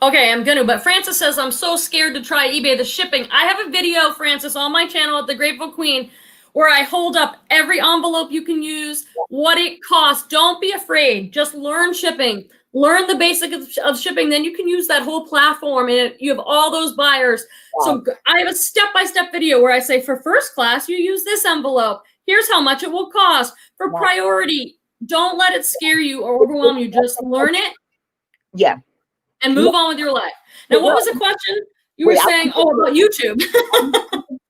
Okay, I'm gonna, but Francis says, I'm so scared to try eBay, the shipping. I have a video, Francis, on my channel at The Grateful Queen, where I hold up every envelope you can use, what it costs. Don't be afraid. Just learn shipping. Learn the basic of shipping. Then you can use that whole platform and you have all those buyers. Wow. So I have a step-by-step video where I say, for first class, you use this envelope. Here's how much it will cost. For priority, don't let it scare you or overwhelm you. Just learn it. Yeah. And move on with your life. Now, what was the question? You were saying, about YouTube.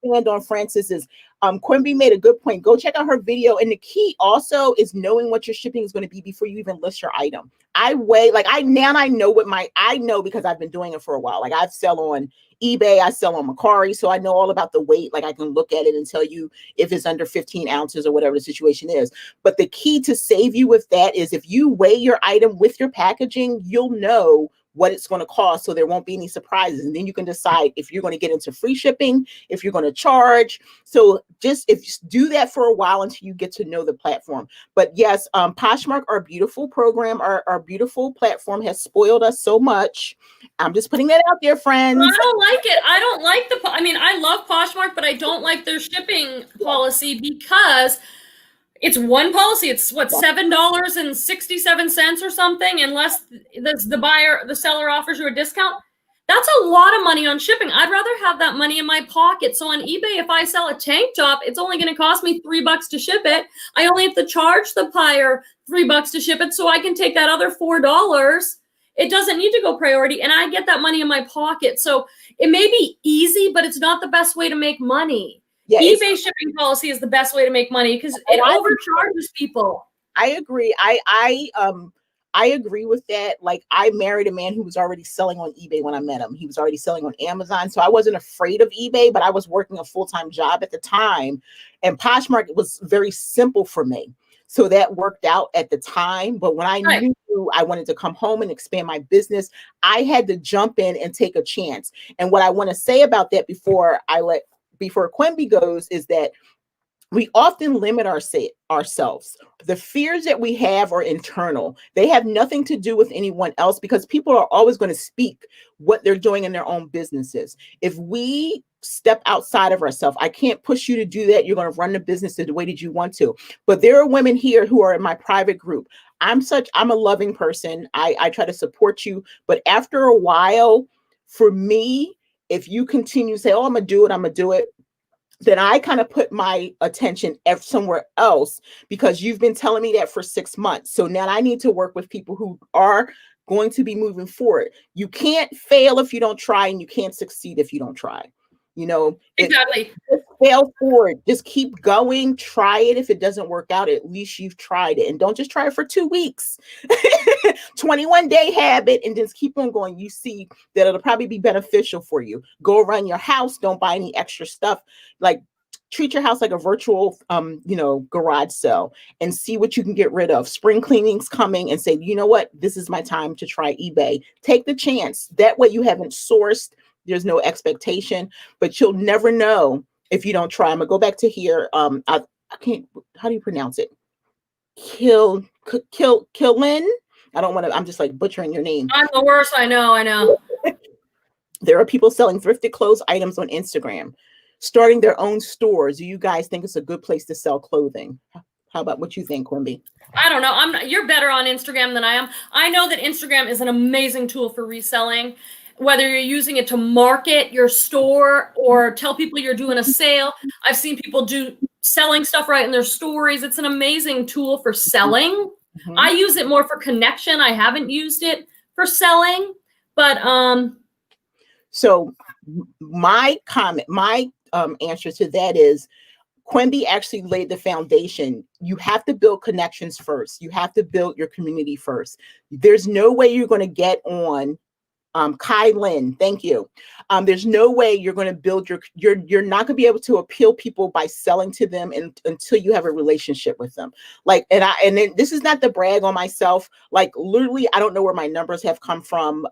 And on Francis's, Quenby made a good point. Go check out her video. And the key also is knowing what your shipping is going to be before you even list your item. I know because I've been doing it for a while. Like I sell on eBay, I sell on Mercari, so I know all about the weight. Like I can look at it and tell you if it's under 15 ounces or whatever the situation is. But the key to save you with that is if you weigh your item with your packaging, you'll know what it's going to cost, so there won't be any surprises. And then you can decide if you're going to get into free shipping, if you're going to charge. So just do that for a while until you get to know the platform. But yes, Poshmark, our beautiful program, our beautiful platform has spoiled us so much. I'm just putting that out there, friends. I don't like it. I don't like I love Poshmark, but I don't like their shipping policy because it's one policy. It's what, $7.67 or something, unless the seller offers you a discount. That's a lot of money on shipping. I'd rather have that money in my pocket. So on eBay, if I sell a tank top, it's only going to cost me $3 to ship it. I only have to charge the buyer $3 to ship it, so I can take that other $4. It doesn't need to go priority, and I get that money in my pocket. So it may be easy, but it's not the best way to make money. Yeah, eBay shipping policy is the best way to make money because it overcharges people. I agree. I agree with that. Like I married a man who was already selling on eBay when I met him. He was already selling on Amazon. So I wasn't afraid of eBay, but I was working a full-time job at the time. And Poshmark was very simple for me. So that worked out at the time. But when I knew I wanted to come home and expand my business, I had to jump in and take a chance. And what I want to say about that before Quenby goes is that we often limit ourselves. The fears that we have are internal. They have nothing to do with anyone else because people are always going to speak what they're doing in their own businesses. If we step outside of ourselves, I can't push you to do that. You're going to run the business the way that you want to. But there are women here who are in my private group. I'm a loving person. I try to support you. But after a while, for me, if you continue to say, oh, I'm going to do it, then I kind of put my attention somewhere else because you've been telling me that for 6 months. So now I need to work with people who are going to be moving forward. You can't fail if you don't try, and you can't succeed if you don't try. Exactly. Just fail forward. Just keep going. Try it. If it doesn't work out, at least you've tried it. And don't just try it for 2 weeks. 21-day habit, and just keep on going. You see that it'll probably be beneficial for you. Go around your house. Don't buy any extra stuff. Like treat your house like a virtual, garage sale and see what you can get rid of. Spring cleaning's coming, and say, you know what? This is my time to try eBay. Take the chance. That way you haven't sourced. There's no expectation, but you'll never know if you don't try. I'm gonna go back to here. I can't. How do you pronounce it? Killin. I don't want to. I'm just like butchering your name. I'm the worst. I know. There are people selling thrifted clothes items on Instagram, starting their own stores. Do you guys think it's a good place to sell clothing? How about what you think, Quenby? I don't know. You're better on Instagram than I am. I know that Instagram is an amazing tool for reselling, whether you're using it to market your store or tell people you're doing a sale. I've seen people selling stuff right in their stories. It's an amazing tool for selling. Mm-hmm. I use it more for connection. I haven't used it for selling, but so my comment, my answer to that is, Quenby actually laid the foundation. You have to build connections first. You have to build your community first. There's no way you're going to get on Kai Lynn, thank you. There's no way you're going to build you're not going to be able to appeal people by selling to them until you have a relationship with them. Like, and then this is not to brag on myself. Like, literally, I don't know where my numbers have come from.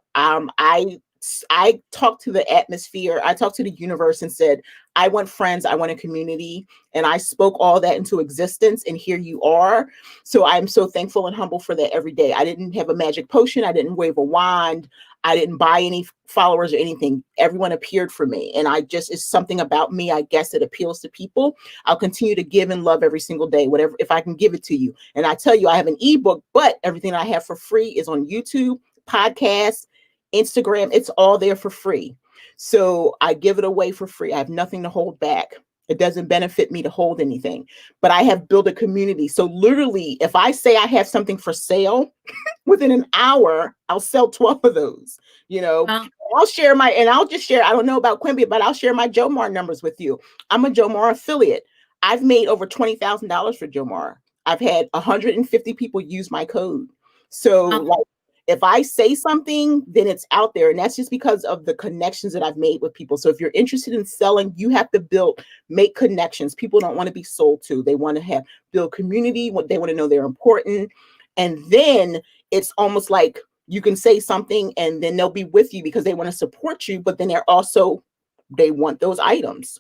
I talked to the atmosphere. I talked to the universe and said, I want friends. I want a community. And I spoke all that into existence. And here you are. So I'm so thankful and humble for that every day. I didn't have a magic potion. I didn't wave a wand. I didn't buy any followers or anything. Everyone appeared for me. And it's something about me, I guess, that appeals to people. I'll continue to give and love every single day, whatever, if I can give it to you. And I tell you, I have an ebook, but everything I have for free is on YouTube, podcasts, Instagram. It's all there for free. So I give it away for free. I have nothing to hold back. It doesn't benefit me to hold anything, but I have built a community. So literally, if I say I have something for sale, within an hour, I'll sell 12 of those, Wow. I'll share I'll just share, I don't know about Quenby, but I'll share my Jomar numbers with you. I'm a Jomar affiliate. I've made over $20,000 for Jomar. I've had 150 people use my code. So like, if I say something, then it's out there. And that's just because of the connections that I've made with people. So if you're interested in selling, you have to make connections. People don't want to be sold to. They want to build community. They want to know they're important. And then it's almost like you can say something and then they'll be with you because they want to support you. But then they want those items.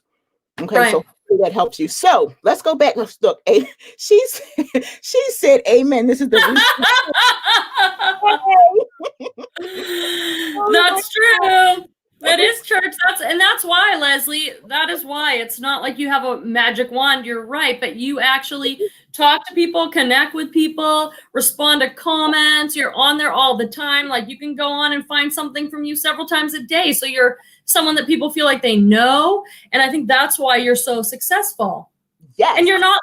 Okay. Right. So that helps you. So let's go back. Let's look. She said, amen. This is the That's true. That is church. That's why, Leslie, that is why it's not like you have a magic wand. You're right. But you actually talk to people, connect with people, respond to comments. You're on there all the time. Like, you can go on and find something from you several times a day. So you're someone that people feel like they know. And I think that's why you're so successful. Yes. And you're not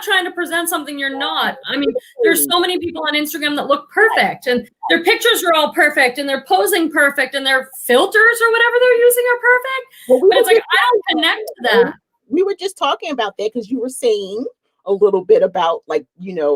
trying to present something you're not. I mean, there's so many people on Instagram that look perfect and their pictures are all perfect and they're posing perfect and their filters or whatever they're using are perfect. But it's like, I don't connect to that. We were just talking about that because you were saying a little bit about, like,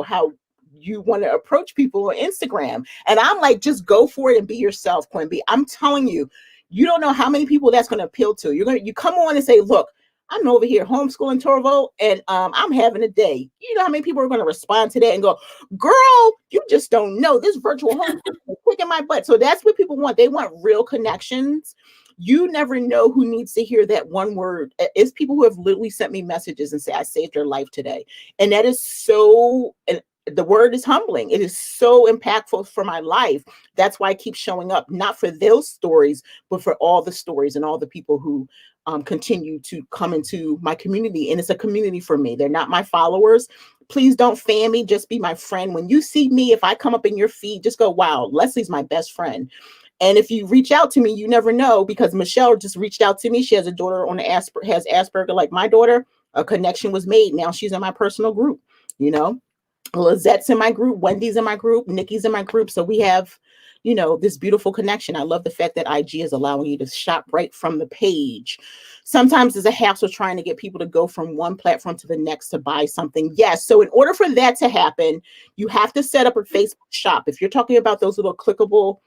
how you want to approach people on Instagram. And I'm like, just go for it and be yourself, Quenby. I'm telling you, you don't know how many people that's going to appeal to. You come on and say, look, I'm over here homeschooling Torvo and I'm having a day. You know how many people are going to respond to that and go, girl, you just don't know, this virtual homeschooling is kicking my butt. So that's what people want. They want real connections. You never know who needs to hear that one word. It's people who have literally sent me messages and say, I saved your life today. And that is so, and the word is humbling. It is so impactful for my life. That's why I keep showing up, not for those stories, but for all the stories and all the people who continue to come into my community. And it's a community for me. They're not my followers. Please don't fan me. Just be my friend. When you see me, if I come up in your feed, just go, wow, Leslie's my best friend. And if you reach out to me, you never know, because Michelle just reached out to me. She has a daughter has Asperger like my daughter. A connection was made. Now she's in my personal group, Lizette's in my group, Wendy's in my group, Nikki's in my group. So we have, this beautiful connection. I love the fact that IG is allowing you to shop right from the page. Sometimes there's a hassle trying to get people to go from one platform to the next to buy something. Yes. So in order for that to happen, you have to set up a Facebook shop. If you're talking about those little clickable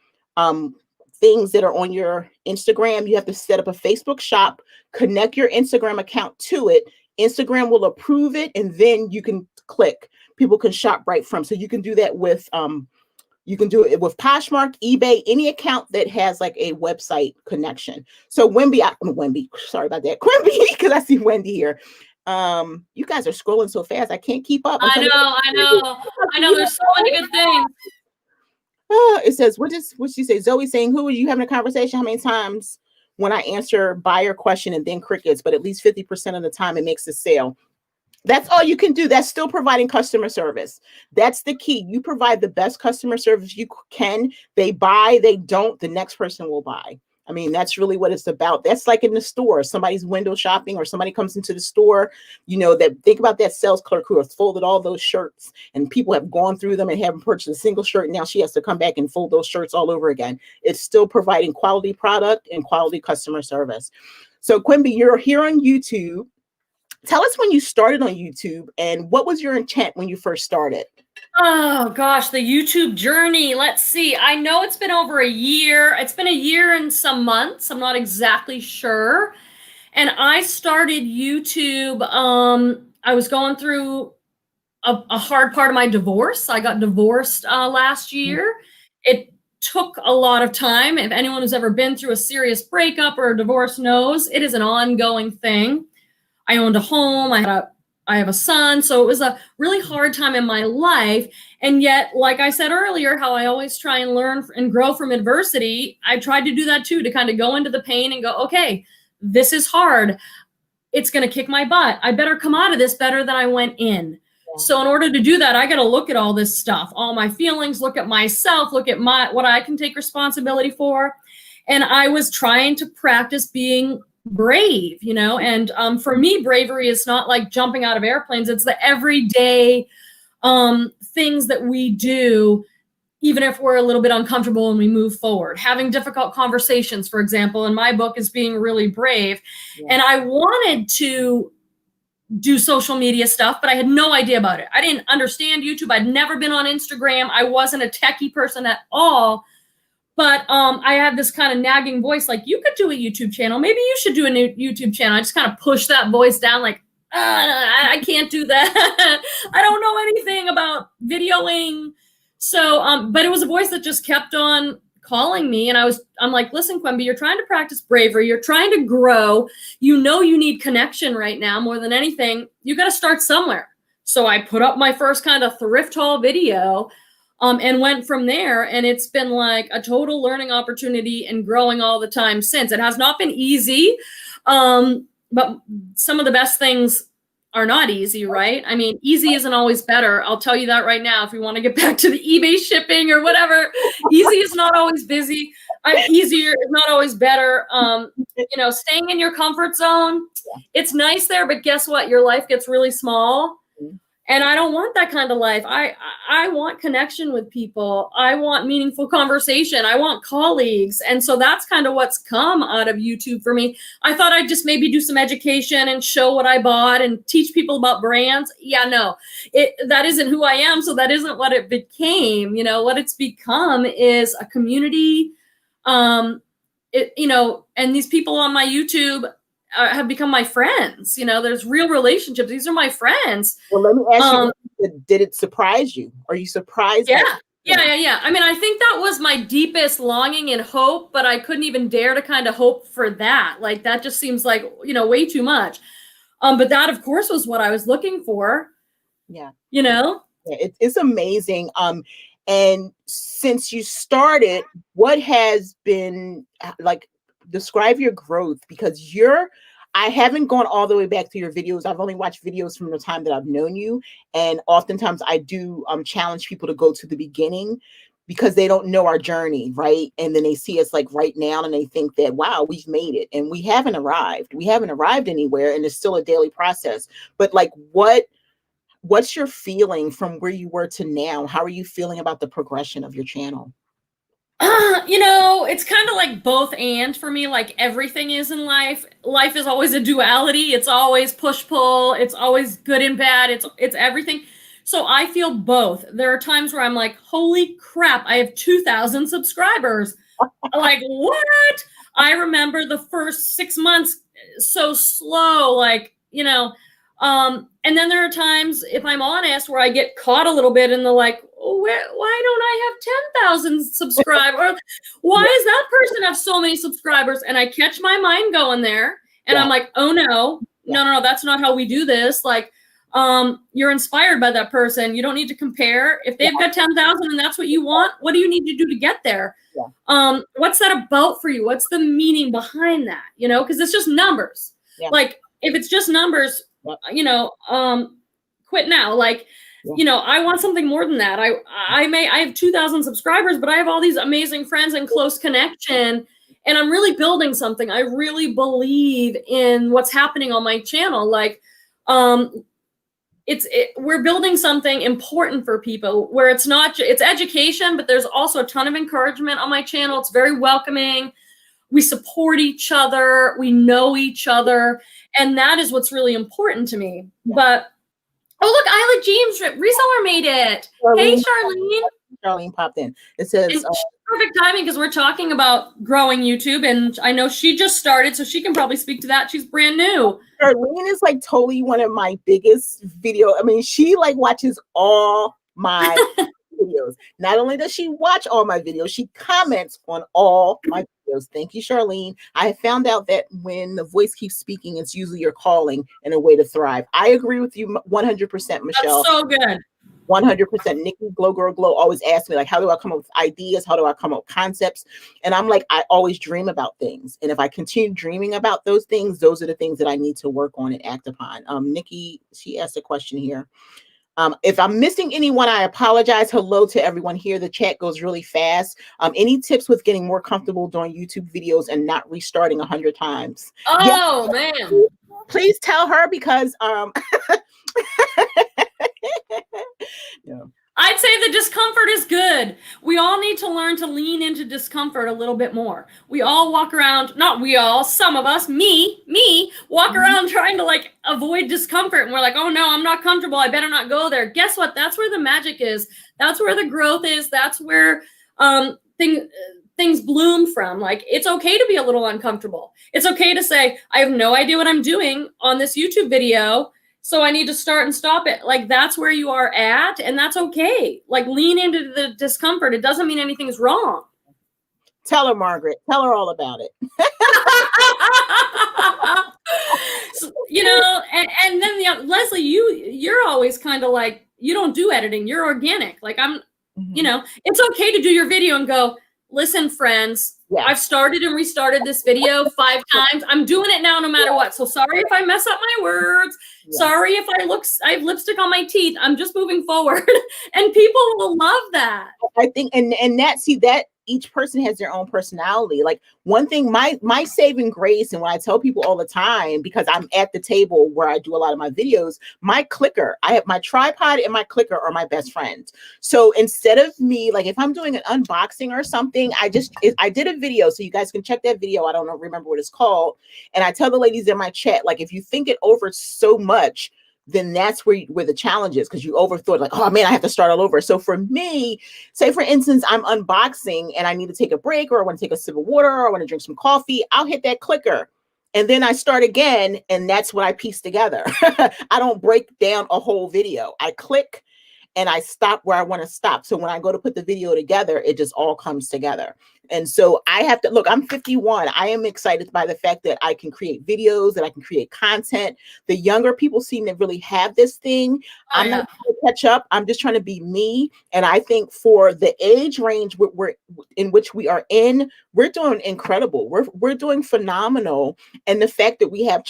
things that are on your Instagram, you have to set up a Facebook shop, connect your Instagram account to it, Instagram will approve it, and then you can click. People can shop right from. So you can do that with you can do it with Poshmark, eBay, any account that has like a website connection. So Wemby, sorry about that, Quenby, because I see Wendy here. You guys are scrolling so fast, I can't keep up. I know. There's so many good things. It says, what she say? Zoe saying, who are you having a conversation? How many times when I answer buyer question and then crickets, but at least 50% of the time it makes a sale. That's all you can do. That's still providing customer service. That's the key. You provide the best customer service you can. They buy, they don't, the next person will buy. I mean, that's really what it's about. That's like in the store, somebody's window shopping or somebody comes into the store, that think about that sales clerk who has folded all those shirts and people have gone through them and haven't purchased a single shirt. And now she has to come back and fold those shirts all over again. It's still providing quality product and quality customer service. So Quenby, you're here on YouTube. Tell us when you started on YouTube and what was your intent when you first started? Oh gosh, the YouTube journey. Let's see. I know it's been over a year. It's been a year and some months. I'm not exactly sure. And I started YouTube. I was going through a hard part of my divorce. I got divorced last year. It took a lot of time. If anyone who's ever been through a serious breakup or a divorce knows, it is an ongoing thing. I owned a home. I have a son. So it was a really hard time in my life. And yet, like I said earlier, how I always try and learn and grow from adversity, I tried to do that too, to kind of go into the pain and go, okay, this is hard. It's going to kick my butt. I better come out of this better than I went in. Yeah. So in order to do that, I got to look at all this stuff, all my feelings, look at myself, look at what I can take responsibility for. And I was trying to practice being brave, and for me, bravery is not like jumping out of airplanes. It's the everyday things that we do, even if we're a little bit uncomfortable and we move forward. Having difficult conversations, for example, in my book is being really brave. Yeah. And I wanted to do social media stuff, but I had no idea about it. I didn't understand YouTube. I'd never been on Instagram. I wasn't a techie person at all. But I had this kind of nagging voice, like, you could do a YouTube channel. Maybe you should do a new YouTube channel. I just kind of pushed that voice down, like, I can't do that. I don't know anything about videoing. So, but it was a voice that just kept on calling me. And I'm like, listen, Quenby, you're trying to practice bravery. You're trying to grow. You need connection right now more than anything. You got to start somewhere. So I put up my first kind of thrift haul video. And went from there, and it's been like a total learning opportunity and growing all the time since. It has not been easy, but some of the best things are not easy, right? I mean, easy isn't always better. I'll tell you that right now. If we want to get back to the eBay shipping or whatever, easy is not always busy. Easier is not always better. Staying in your comfort zone, it's nice there, but guess what? Your life gets really small. And I don't want that kind of life. I want connection with people. I want meaningful conversation. I want colleagues. And so that's kind of what's come out of YouTube for me. I thought I'd just maybe do some education and show what I bought and teach people about brands. Yeah, no, that isn't who I am. So that isn't what it became. What it's become is a community. And these people on my YouTube have become my friends. There's real relationships. These are my friends. Well, let me ask you, did it surprise you? Are you surprised? Yeah. I mean, I think that was my deepest longing and hope, but I couldn't even dare to kind of hope for that. Like, that just seems like, way too much. But that, of course, was what I was looking for. Yeah. Yeah, it's amazing. And since you started, what has been like, describe your growth, because I haven't gone all the way back to your videos. I've only watched videos from the time that I've known you. And oftentimes I do challenge people to go to the beginning because they don't know our journey, right? And then they see us like right now and they think that, wow, we've made it. And we haven't arrived. We haven't arrived anywhere, and it's still a daily process. But like, what's your feeling from where you were to now? How are you feeling about the progression of your channel? It's kind of like both and for me, like everything is in life. Life is always a duality. It's always push-pull. It's always good and bad. It's everything. So I feel both. There are times where I'm like, holy crap, I have 2,000 subscribers. Like, what? I remember the first 6 months so slow, like, And then there are times, if I'm honest, where I get caught a little bit in the like, oh, why don't I have 10,000 subscribers? Why does that person have so many subscribers? And I catch my mind going there, and I'm like, oh no, that's not how we do this. Like, you're inspired by that person. You don't need to compare. If they've got 10,000 and that's what you want, what do you need to do to get there? What's that about for you? What's the meaning behind that? You know, because it's just numbers. Like, if it's just numbers, you know, quit now. Like, you know, I want something more than that. I have 2,000 subscribers, but I have all these amazing friends and close connection, and I'm really building something. I really believe in what's happening on my channel. Like, we're building something important for people where it's not, it's education, but there's also a ton of encouragement on my channel. It's very welcoming. We support each other. We know each other. And that is what's really important to me. But, oh, look, Isla James, Reseller made it. Hey, Charlene. Charlene popped in. It says perfect timing because we're talking about growing YouTube, and I know she just started, so she can probably speak to that. She's brand new. Charlene is like totally one of my biggest video. I mean, she like watches all my videos. Not only does she watch all my videos, she comments on all my videos. Thank you, Charlene. I found out that when the voice keeps speaking, it's usually your calling and a way to thrive. I agree with you 100%, Michelle. That's so good. 100%. Nikki Glow Girl Glow always asks me, like, how do I come up with ideas? How do I come up with concepts? And I'm like, I always dream about things. And if I continue dreaming about those things, those are the things that I need to work on and act upon. Nikki, she asked a question here. If I'm missing anyone, I apologize. Hello to everyone here. The chat goes really fast. Any tips with getting more comfortable doing YouTube videos and not restarting 100 times? Oh, man. Please tell her because I'd say the discomfort is good. We all need to learn to lean into discomfort a little bit more. We all walk around, not we all, some of us, me, walk around trying to like avoid discomfort. And we're like, oh no, I'm not comfortable. I better not go there. Guess what? That's where the magic is. That's where the growth is. That's where things bloom from. Like, it's okay to be a little uncomfortable. It's okay to say, I have no idea what I'm doing on this YouTube video, so I need to start and stop it. Like, that's where you are at, and that's okay. Like, lean into the discomfort. It doesn't mean anything's wrong. Tell her, Margaret. Tell her all about it. So, you know, and then Leslie, you're always kind of like, you don't do editing. You're organic. Like, you know, it's okay to do your video and go, listen, friends, I've started and restarted this video 5 times. I'm doing it now no matter what. So sorry if I mess up my words. Sorry if I have lipstick on my teeth. I'm just moving forward. And people will love that. I think, and that each person has their own personality. Like, one thing, my saving grace, and what I tell people all the time, because I'm at the table where I do a lot of my videos, my clicker, I have my tripod and my clicker are my best friends. So instead of me, like, if I'm doing an unboxing or something, I did a video, so you guys can check that video. I don't remember what it's called. And I tell the ladies in my chat, like, if you think it over so much, then that's where the challenge is, because you overthought, like, oh man, I have to start all over. So for me, say for instance, I'm unboxing and I need to take a break, or I want to take a sip of water, or I want to drink some coffee, I'll hit that clicker and then I start again. And that's what I piece together. I don't break down a whole video. I click and I stop where I want to stop. So when I go to put the video together, it just all comes together. And so I have to look, I'm 51. I am excited by the fact that I can create videos, that I can create content. The younger people seem to really have this thing. I'm not trying to catch up. I'm just trying to be me. And I think for the age range in which we are in, we're doing incredible. We're doing phenomenal. And the fact that we have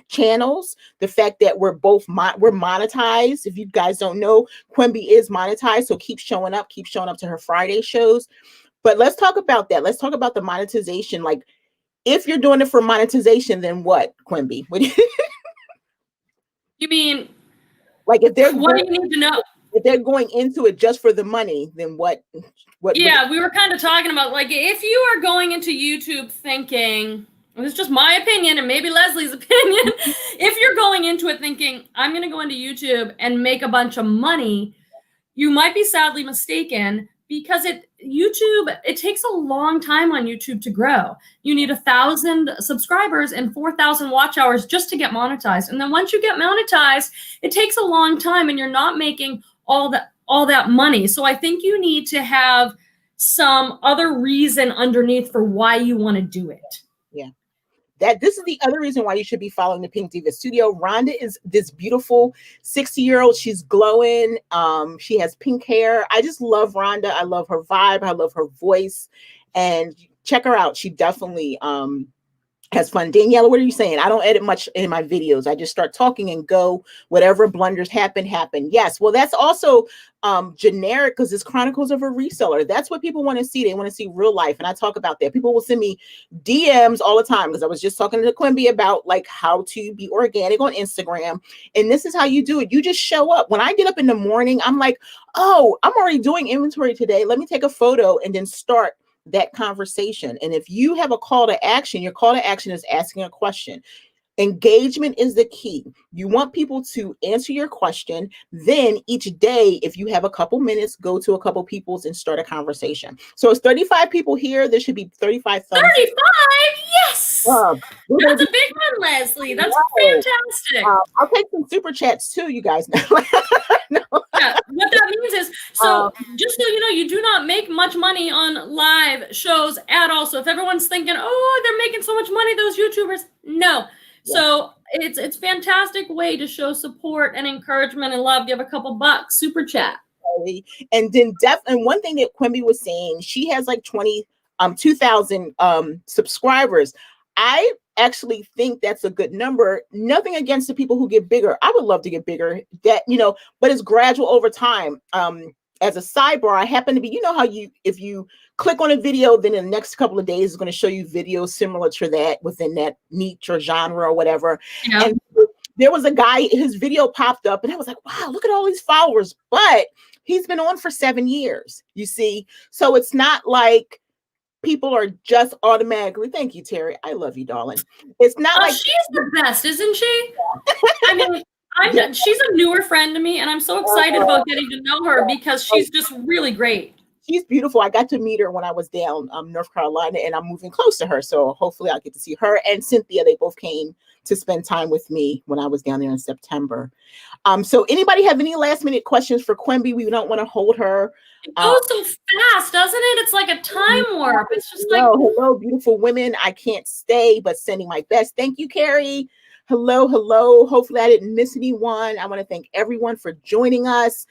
channels, the fact that we're monetized. If you guys don't know, Quenby is monetized. So keep showing up to her Friday shows. But let's talk about that. Let's talk about the monetization. Like, if you're doing it for monetization, then what, Quenby? You mean, like, what do you need to know? If they're going into it just for the money, then what? Yeah, we were kind of talking about, like, if you are going into YouTube thinking, it's just my opinion and maybe Leslie's opinion, if you're going into it thinking, I'm going to go into YouTube and make a bunch of money, you might be sadly mistaken, because YouTube, it takes a long time on YouTube to grow. You need 1,000 subscribers and 4,000 watch hours just to get monetized. And then once you get monetized, it takes a long time and you're not making all that money. So I think you need to have some other reason underneath for why you want to do it. Yeah. This is the other reason why you should be following the Pink Diva Studio. Rhonda is this beautiful 60-year-old. She's glowing. She has pink hair. I just love Rhonda. I love her vibe. I love her voice. And check her out. She definitely has fun. Daniela, what are you saying? I don't edit much in my videos. I just start talking and go. Whatever blunders happen. Yes. Well, that's also generic because it's Chronicles of a Reseller. That's what people want to see. They want to see real life. And I talk about that. People will send me DMs all the time because I was just talking to Quenby about like how to be organic on Instagram. And this is how you do it. You just show up. When I get up in the morning, I'm like, oh, I'm already doing inventory today. Let me take a photo and then start that conversation. And if you have a call to action, your call to action is asking a question. Engagement is the key. You want people to answer your question. Then each day, if you have a couple minutes, go to a couple people's and start a conversation. So it's 35 people here. There should be 35 thumbs. 35? Yes. That's a big one, Leslie. That's fantastic. I'll take some super chats too, you guys know. No. Yeah, what that means is, so just so you know, you do not make much money on live shows at all. So if everyone's thinking, oh, they're making so much money, those YouTubers, no. Yeah. So it's fantastic way to show support and encouragement and love. Give a couple bucks, super chat. And then and one thing that Quenby was saying, she has like 2,000 subscribers. I actually think that's a good number. Nothing against the people who get bigger. I would love to get bigger, but it's gradual over time. As a sidebar, I happen to be, you know how if you click on a video, then in the next couple of days, it's going to show you videos similar to that within that niche or genre or whatever. Yeah. And there was a guy, his video popped up and I was like, wow, look at all these followers. But he's been on for 7 years, you see? So it's not like people are just automatically, thank you, Terry. I love you, darling. It's not like she's the best, isn't she? I mean, she's a newer friend to me, and I'm so excited about getting to know her because she's just really great. She's beautiful. I got to meet her when I was down North Carolina, and I'm moving close to her. So hopefully I'll get to see her and Cynthia. They both came to spend time with me when I was down there in September. So anybody have any last minute questions for Quenby? We don't want to hold her. It goes so fast, doesn't it? It's like a time warp. It's just like, hello, beautiful women. I can't stay, but sending my best. Thank you, Carrie. Hello. Hopefully I didn't miss anyone. I want to thank everyone for joining us.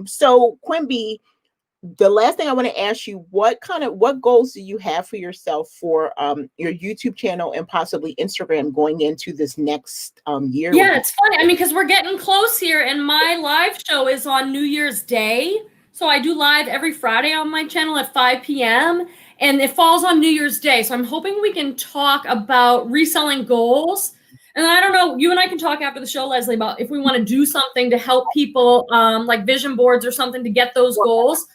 So Quenby, the last thing I want to ask you, what goals do you have for yourself for your YouTube channel and possibly Instagram going into this next year? Yeah, it's funny. I mean, because we're getting close here, and my live show is on New Year's Day. So I do live every Friday on my channel at 5 p.m. and it falls on New Year's Day. So I'm hoping we can talk about reselling goals. And I don't know, you and I can talk after the show, Leslie, about if we want to do something to help people like vision boards or something to get those goals.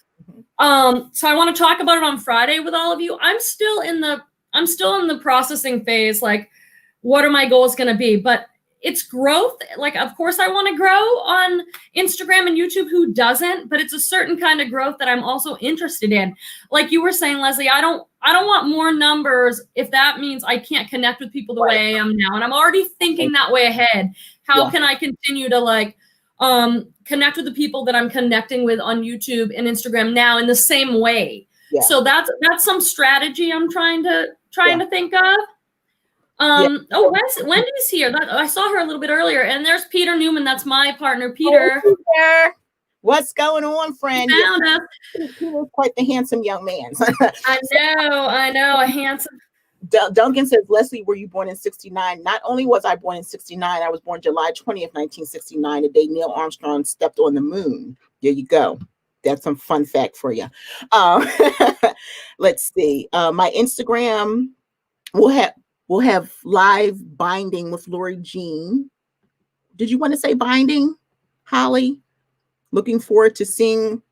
So I want to talk about it on Friday with all of you. I'm still in the processing phase. Like, what are my goals going to be? But it's growth. Like, of course I want to grow on Instagram and YouTube. Who doesn't? But it's a certain kind of growth that I'm also interested in. Like you were saying, Leslie, I don't want more numbers if that means I can't connect with people the way I am now. And I'm already thinking that way ahead. How can I continue to connect with the people that I'm connecting with on YouTube and Instagram now in the same way? Yeah. So that's some strategy I'm trying to think of. Oh, Wendy's here. I saw her a little bit earlier, and there's Peter Newman. That's my partner, Peter. Oh, Peter. What's going on, friend? Peter's quite the handsome young man. I know, a handsome. Duncan says, Leslie, were you born in 69? Not only was I born in 69, I was born July 20th, 1969, the day Neil Armstrong stepped on the moon. There you go. That's some fun fact for you. Let's see. My Instagram will have live binding with Lori Jean. Did you want to say binding, Holly? Looking forward to seeing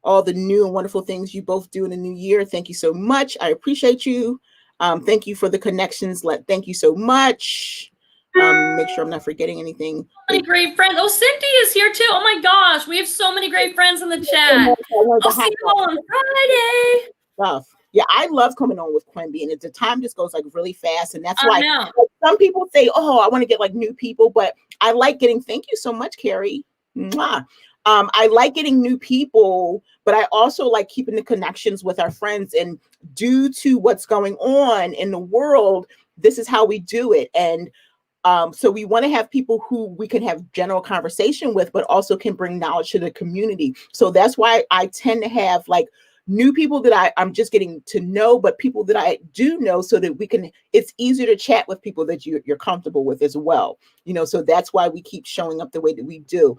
all the new and wonderful things you both do in the new year. Thank you so much. I appreciate you. Thank you for the connections. Thank you so much. Make sure I'm not forgetting anything. So many great friends. Oh, Cindy is here too. Oh my gosh, we have so many great friends in the chat. I'll see you all on Friday. Stuff. Yeah, I love coming on with Quenby, and the time just goes like really fast, and that's why know. like, some people say, "Oh, I want to get like new people," but I like getting. Thank you so much, Carrie. Mwah. I like getting new people, but I also like keeping the connections with our friends. And due to what's going on in the world, this is how we do it. And so we want to have people who we can have general conversation with, but also can bring knowledge to the community. So that's why I tend to have like new people that I'm just getting to know, but people that I do know, so that we can, it's easier to chat with people that you're comfortable with as well. You know, so that's why we keep showing up the way that we do.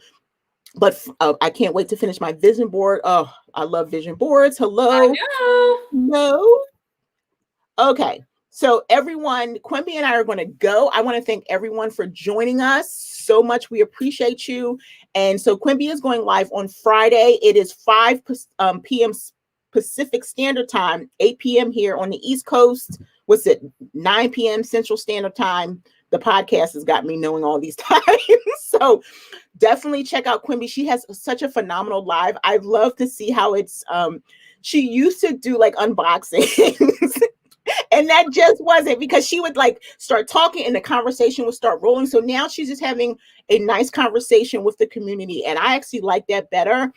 But I can't wait to finish my vision board. Oh, I love vision boards. Hello. No. Okay. So everyone, Quenby and I are going to go. I want to thank everyone for joining us so much. We appreciate you. And so Quenby is going live on Friday. It is 5 p.m. Pacific Standard Time, 8 p.m. here on the East Coast. What's it? 9 p.m. Central Standard Time. The podcast has got me knowing all these times. So definitely check out Quenby. She has such a phenomenal live. I'd love to see how it's, she used to do like unboxings. And that just wasn't, because she would like start talking and the conversation would start rolling. So now she's just having a nice conversation with the community. And I actually like that better,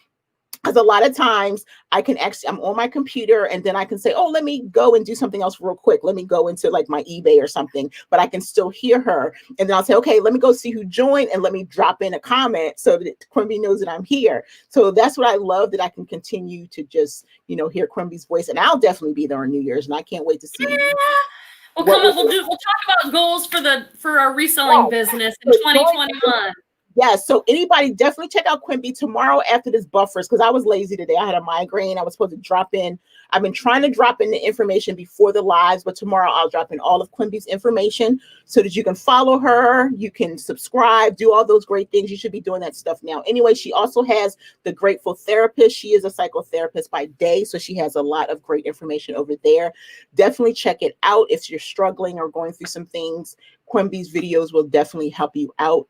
because a lot of times I'm on my computer and then I can say, oh, let me go and do something else real quick. Let me go into like my eBay or something, but I can still hear her. And then I'll say, okay, let me go see who joined and let me drop in a comment so that Quenby knows that I'm here. So that's what I love, that I can continue to just, you know, hear Quenby's voice. And I'll definitely be there on New Year's, and I can't wait to see. Yeah. We'll talk about goals for our reselling business in 2021. Yes. So anybody, definitely check out Quenby tomorrow after this buffers, because I was lazy today. I had a migraine. I was supposed to drop in. I've been trying to drop in the information before the lives, but tomorrow I'll drop in all of Quenby's information so that you can follow her. You can subscribe, do all those great things. You should be doing that stuff now. Anyway, she also has the Grateful Therapist. She is a psychotherapist by day, so she has a lot of great information over there. Definitely check it out if you're struggling or going through some things. Quenby's videos will definitely help you out.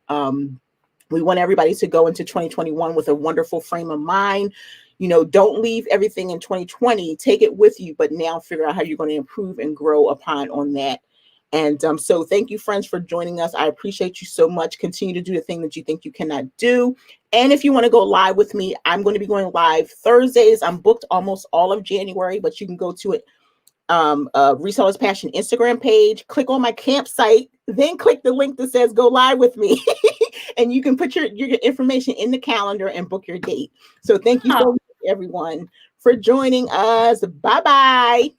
We want everybody to go into 2021 with a wonderful frame of mind. You know, don't leave everything in 2020. Take it with you, but now figure out how you're going to improve and grow upon on that. And so thank you, friends, for joining us. I appreciate you so much. Continue to do the thing that you think you cannot do. And if you want to go live with me, I'm going to be going live Thursdays. I'm booked almost all of January, but you can go to it. Resellers Passion Instagram page, click on my campsite, then click the link that says go live with me. And you can put your information in the calendar and book your date. So thank you so much, everyone, for joining us. Bye-bye.